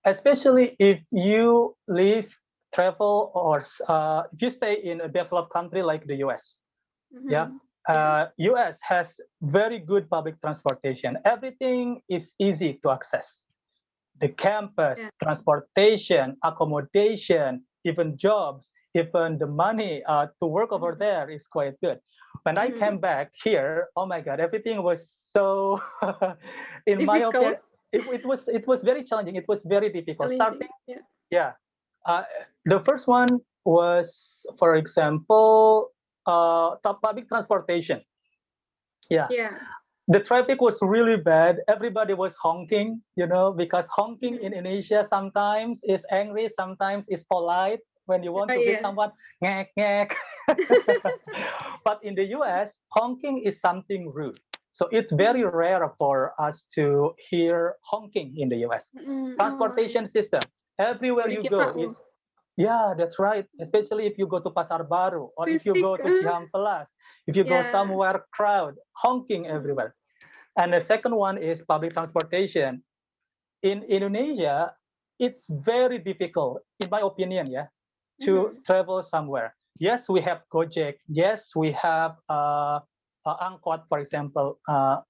especially if you live, travel, or if you stay in a developed country like the US. Yeah. US has very good public transportation. Everything is easy to access. The campus, transportation, accommodation, even jobs, even the money to work over there is quite good. When I came back here, oh my God, everything was so, in my opinion, it was very challenging. It was very difficult. Starting, the first one was, for example, public transportation. Yeah. The traffic was really bad. Everybody was honking, because honking in Indonesia sometimes is angry, sometimes is polite. When you want to greet someone, ngek, ngek. But in the US, honking is something rude. So it's very rare for us to hear honking in the US. Transportation system, everywhere you go is, yeah, that's right. Especially if you go to Pasar Baru or if you go to Cihampelas, if you go somewhere crowd, honking everywhere. And the second one is public transportation. In Indonesia, it's very difficult, in my opinion, to travel somewhere. Yes, we have Gojek. Yes, we have Angkot, for example,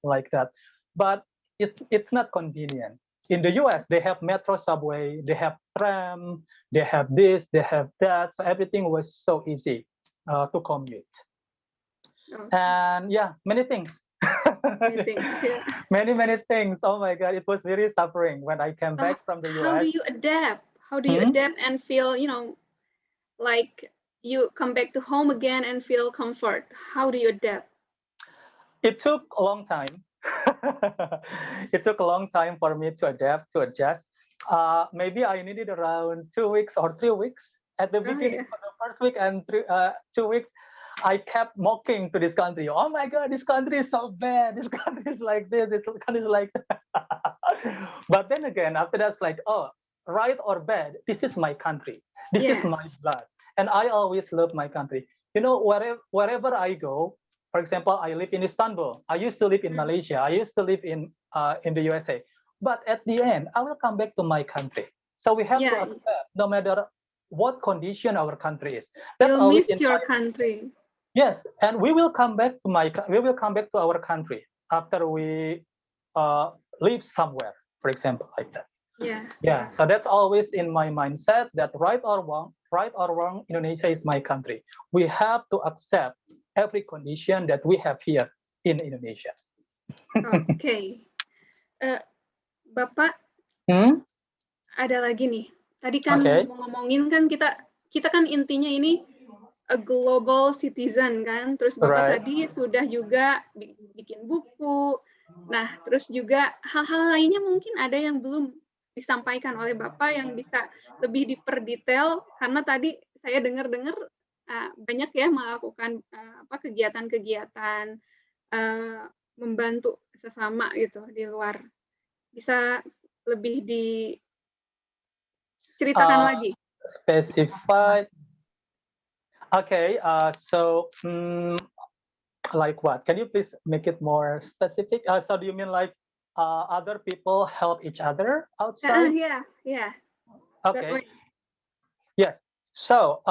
like that. But it's not convenient. in the US, they have metro subway, they have tram, they have this, they have that. So everything was so easy to commute. And yeah, many things. Many things, yeah. Many things. Oh my God, it was very suffering when I came back from the US. How do you adapt? How do you adapt and feel, you know, like you come back to home again and feel comfort? How do you adapt? It took a long time. It took a long time for me to adapt, to adjust. Maybe I needed around 2 weeks or 3 weeks. At the beginning, for the first week and 2 weeks, I kept mocking to this country. Oh my God, this country is so bad. This country is like this. This country is like that. But then again, after that's like, oh, right or bad, this is my country. This is my blood. And I always love my country. You know, wherever I go, for example, I live in Istanbul. I used to live in Malaysia. I used to live in the USA. But at the end, I will come back to my country. So we have to accept, no matter what condition our country is. That's You'll always miss your country. Yes, and we will come back to our country after we live somewhere, for example, like that. Yeah. So that's always in my mindset that right or wrong, Indonesia is my country. We have to accept every condition that we have here in Indonesia. Oke. Bapak, ada lagi nih. Tadi kan ngomongin kan kita kan intinya ini a global citizen kan. Terus Bapak tadi sudah juga bikin buku. Nah, terus juga hal-hal lainnya mungkin ada yang belum disampaikan oleh Bapak yang bisa lebih diperdetail karena tadi saya dengar-dengar banyak ya melakukan kegiatan-kegiatan membantu sesama gitu di luar. Bisa lebih diceritakan lagi? Specified. Okay, so like what? Can you please make it more specific? So do you mean like other people help each other outside? Yeah. Okay. Yes. So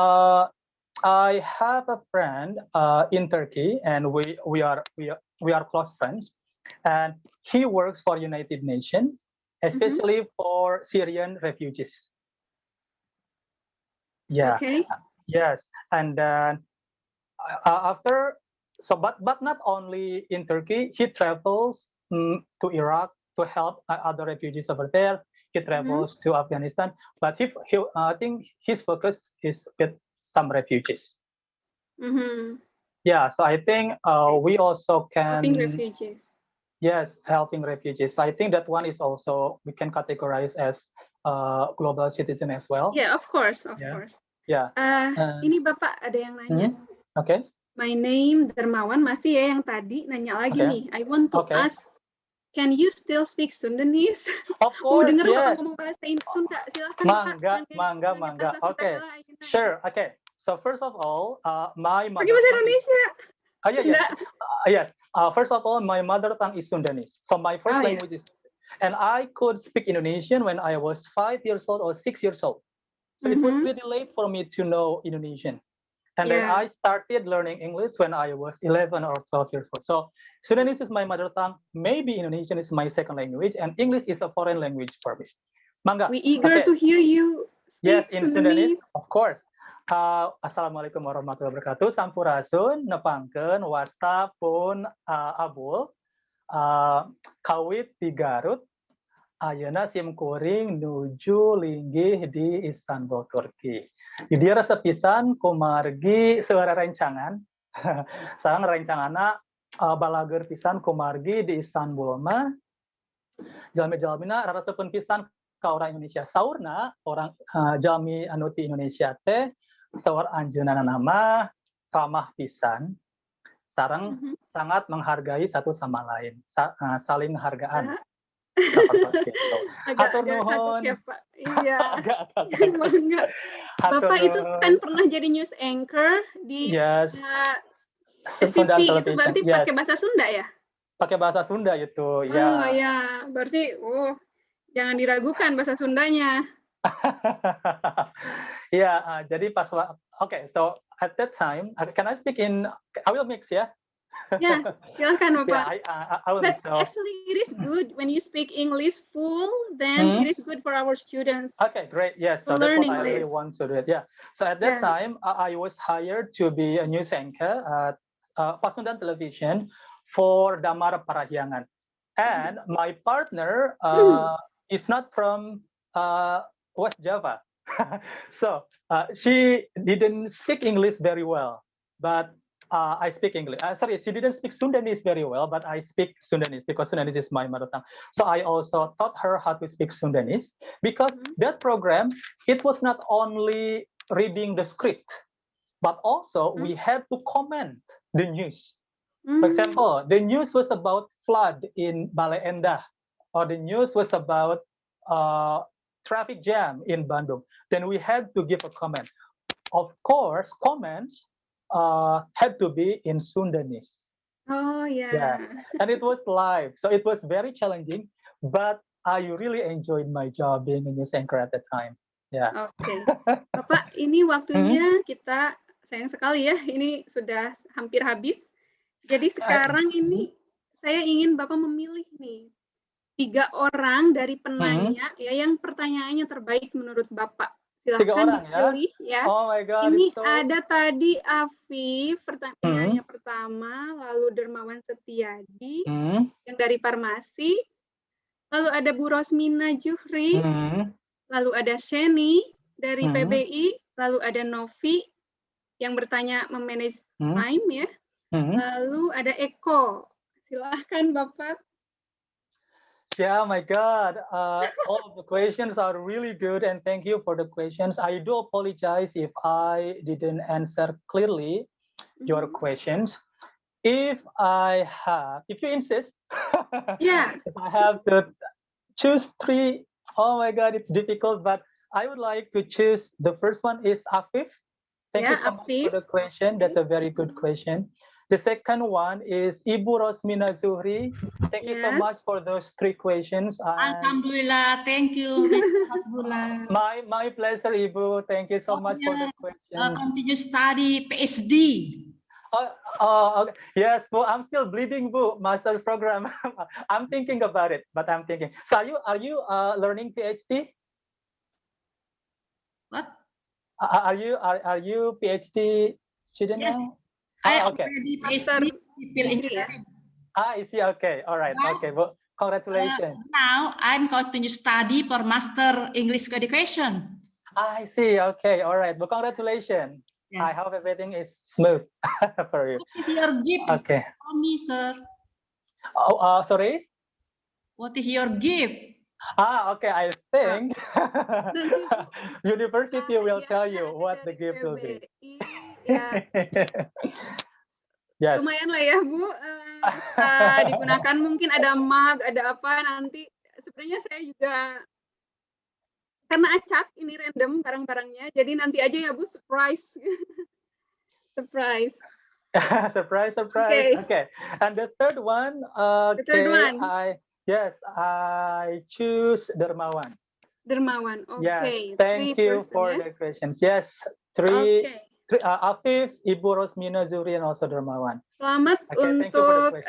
I have a friend in Turkey, and we are close friends, and he works for United Nations, especially for Syrian refugees. Yeah. Okay. Yes, and then after, so but not only in Turkey, he travels to Iraq to help other refugees over there. He travels to Afghanistan, but I think his focus is with some refugees. Yeah, so I think we also can helping refugees. Yes, helping refugees. So I think that one is also we can categorize as global citizen as well. Yeah, of course. Yeah. Ini Bapak ada yang nanya. Okay. My name Dermawan masih ya yang tadi nanya lagi nih. I want to ask, can you still speak Sundanese? Of course, dengar yes. Bapak ngomong bahasa Sunda, silakan Mangga. Okay, sure. Okay. So first of all, my mother. Pakai bahasa Indonesia. Yes. First of all, my mother tongue is Sundanese. So my first language is, and I could speak Indonesian when I was 5 years old or 6 years old. So it was pretty late for me to know Indonesian. And then I started learning English when I was 11 or 12 years old. So Sundanese is my mother tongue. Maybe Indonesian is my second language, and English is a foreign language for me. Mangga. We eager to hear you speak in Sundanese, of course. Assalamualaikum warahmatullahi wabarakatuh. Sampurasun, nepangkeun, wasta pun abul, kawit di Garut, ayeuna simkuring nuju linggih di Istanbul, Turki. Di dia resepisan kumargi secara rencangan, sareng rencanganna balager pisan kumargi di Istanbul mah, jalmi-jalmina raraseupun pisan ka orang Indonesia. Saurna orang jalmi anu ti Indonesia teh saur anjeunna nama ramah pisan, sareng sangat menghargai satu sama lain, saling hargaan. Agak takut ya Pak. Iya. Bangga. Bapak itu kan pernah jadi news anchor di STV, itu berarti pakai bahasa Sunda ya? Pakai bahasa Sunda itu, ya. Oh ya, berarti jangan diragukan bahasa Sundanya. Ya, jadi pas okay, so at that time, can I speak in? I will mix ya. Ya, silakan Bapak. I will But be so. actually, it is good when you speak English full. Then it is good for our students. Okay, great. Yes, to so that's learn what I really English. want to do. It. Yeah. So at that Yeah. time, I was hired to be a news anchor at Pasundan Television for Damar Parahyangan, and my partner is not from West Java, so she didn't speak English very well, but I speak English. Sorry, she didn't speak Sundanese very well, but I speak Sundanese because Sundanese is my mother tongue. So I also taught her how to speak Sundanese because that program, it was not only reading the script, but also we had to comment the news. For example, the news was about flood in Bale Endah, or the news was about traffic jam in Bandung. Then we had to give a comment. Of course, comments had to be in Sundanese. Oh yeah. Yeah, and it was live, so it was very challenging, but I really enjoyed my job being a news anchor at the time. Yeah. Oke, Bapak, ini waktunya kita sayang sekali ya, ini sudah hampir habis. Jadi sekarang ini saya ingin Bapak memilih nih 3 orang dari penanya ya yang pertanyaannya terbaik menurut Bapak. Silahkan dipilih ya. Oh my God, ini ada tadi Afif pertanyaannya pertama, lalu Dermawan Setiadi yang dari Farmasi, lalu ada Bu Rosmina Juhri, lalu ada Sheni dari PBI, lalu ada Novi yang bertanya memanage time ya, lalu ada Eko. Silahkan Bapak. Yeah, my God. All of the questions are really good, and thank you for the questions. I do apologize if I didn't answer clearly your questions. If you insist, if I have to choose 3, oh my God, it's difficult, but I would like to choose, the first one is Afif. Thank you so much for the question. That's a very good question. The second one is Ibu Rosmina Zuhri. Thank you so much for those 3 questions. Alhamdulillah, thank you, Mr. Hasbullah. My pleasure, Ibu. Thank you so much for the questions. Continue study PSD. Okay. Yes, Bu, I'm still bleeding, Bu, master's program. I'm thinking about it, but I'm thinking. So are you learning PhD? What? Are you PhD student now? I okay. already PhD civil engineering. I see. Okay. All right. Okay. Well, congratulations. Now I'm continue study for master English education. I see. Okay. All right. Well, congratulations. Yes. I hope everything is smooth for you. What is your gift? Okay. For me, sir. Oh, sorry. What is your gift? Okay. I think university will tell you what the gift will be. Yes. Lumayan lah ya Bu, digunakan mungkin ada mug, ada apa nanti. Sebenarnya saya juga karena acak ini random barang-barangnya, jadi nanti aja ya Bu, surprise. Surprise. Surprise. Okay. And the third one, The third one. I choose Dermawan. Dermawan. Okay. Yes, thank you for the questions. Yes, 3. Afif, Ibu Rosmina Zuhri, and also Dermawan. Selamat untuk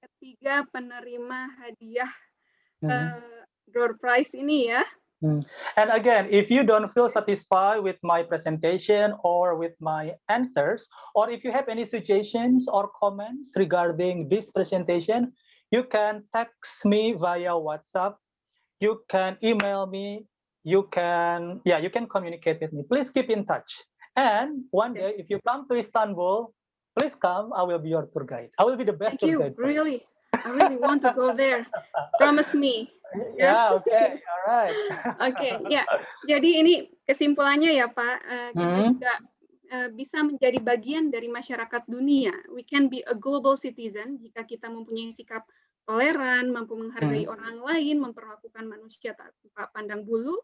ketiga penerima hadiah door prize ini ya. And again, if you don't feel satisfied with my presentation or with my answers, or if you have any suggestions or comments regarding this presentation, you can text me via WhatsApp. You can email me. You can communicate with me. Please keep in touch. And one day, if you come to Istanbul, please come. I will be your tour guide. I will be the best tour guide. Really, I really want to go there. Promise me. Yeah, okay, all right. Okay, ya. Jadi ini kesimpulannya ya Pak, kita juga bisa menjadi bagian dari masyarakat dunia. We can be a global citizen jika kita mempunyai sikap toleran, mampu menghargai orang lain, memperlakukan manusia tanpa pandang bulu,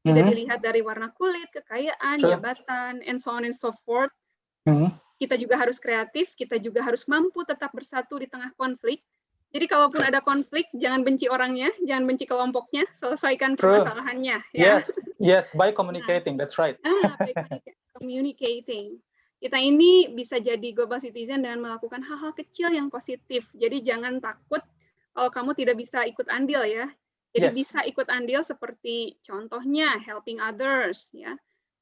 tidak dilihat dari warna kulit, kekayaan, jabatan, and so on and so forth. Kita juga harus kreatif, kita juga harus mampu tetap bersatu di tengah konflik. Jadi kalaupun ada konflik, jangan benci orangnya, jangan benci kelompoknya, selesaikan permasalahannya. Ya. Yes, by communicating, that's right. By communicating. Kita ini bisa jadi global citizen dengan melakukan hal-hal kecil yang positif. Jadi jangan takut kalau kamu tidak bisa ikut andil ya. Jadi bisa ikut andil seperti contohnya helping others ya.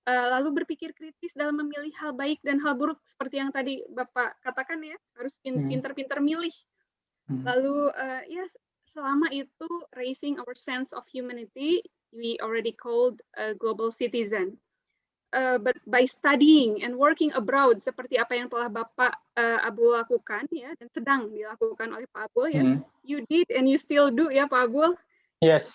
Lalu berpikir kritis dalam memilih hal baik dan hal buruk seperti yang tadi Bapak katakan ya, harus pinter-pinter milih. Lalu ya selama itu raising our sense of humanity, we already called a global citizen. But by studying and working abroad seperti apa yang telah Bapak Abul lakukan ya dan sedang dilakukan oleh Pak Abul ya, you did and you still do ya Pak Abul. Yes.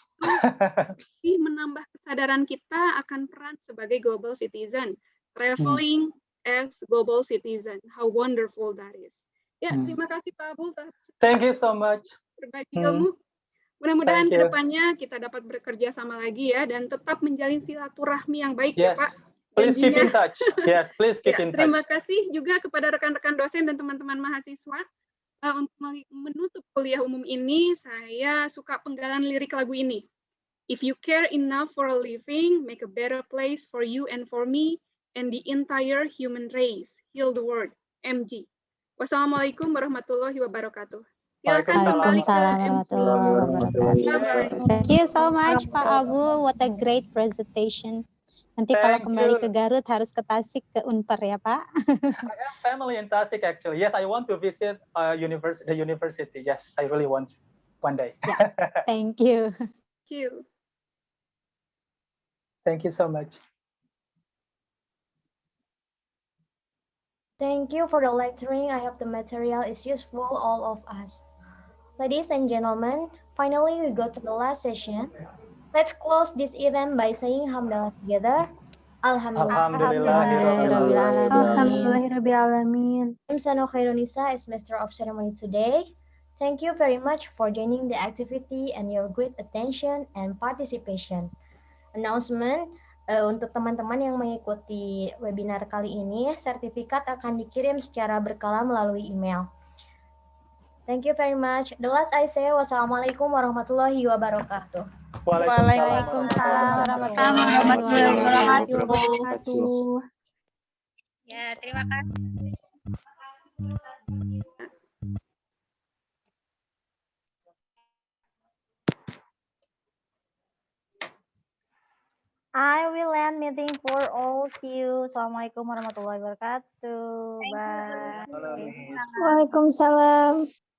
Ini menambah kesadaran kita akan peran sebagai global citizen, traveling as global citizen. How wonderful that is. Ya, terima kasih Pak Abul. Thank you so much. Berbagi ilmu. Mudah-mudahan kedepannya kita dapat bekerja sama lagi ya dan tetap menjalin silaturahmi yang baik ya Pak. Please keep in touch. Yes, please keep in touch. Terima kasih juga kepada rekan-rekan dosen dan teman-teman mahasiswa. Untuk menutup kuliah umum ini, saya suka penggalan lirik lagu ini. If you care enough for a living, make a better place for you and for me, and the entire human race. Heal the world. MG. Wassalamualaikum warahmatullahi wabarakatuh. Waalaikumsalam warahmatullahi wabarakatuh. Thank you so much Pak Abu. What a great presentation. Nanti kalau kembali ke Garut harus ke Tasik, ke Unpar ya Pak. I have family in Tasik actually. Yes, I want to visit the university. Yes, I really want to one day. Yeah. Thank you. Thank you. Thank you so much. Thank you for the lecturing. I hope the material is useful all of us. Ladies and gentlemen, finally we go to the last session. Let's close this event by saying Hamdalah together. Alhamdulillahirrabbilalamin. I'm Sano Khairunisa as Master of Ceremony today. Thank you very much for joining the activity and your great attention and participation. Announcement, untuk teman-teman yang mengikuti webinar kali ini, sertifikat akan dikirim secara berkala melalui email. Thank you very much. The last I say, wassalamualaikum warahmatullahi wabarakatuh. Waalaikumsalam warahmatullahi wabarakatuh. Ya, terima kasih. I will end meeting for all. See you. Assalamualaikum warahmatullahi wabarakatuh. Bye. Waalaikumsalam.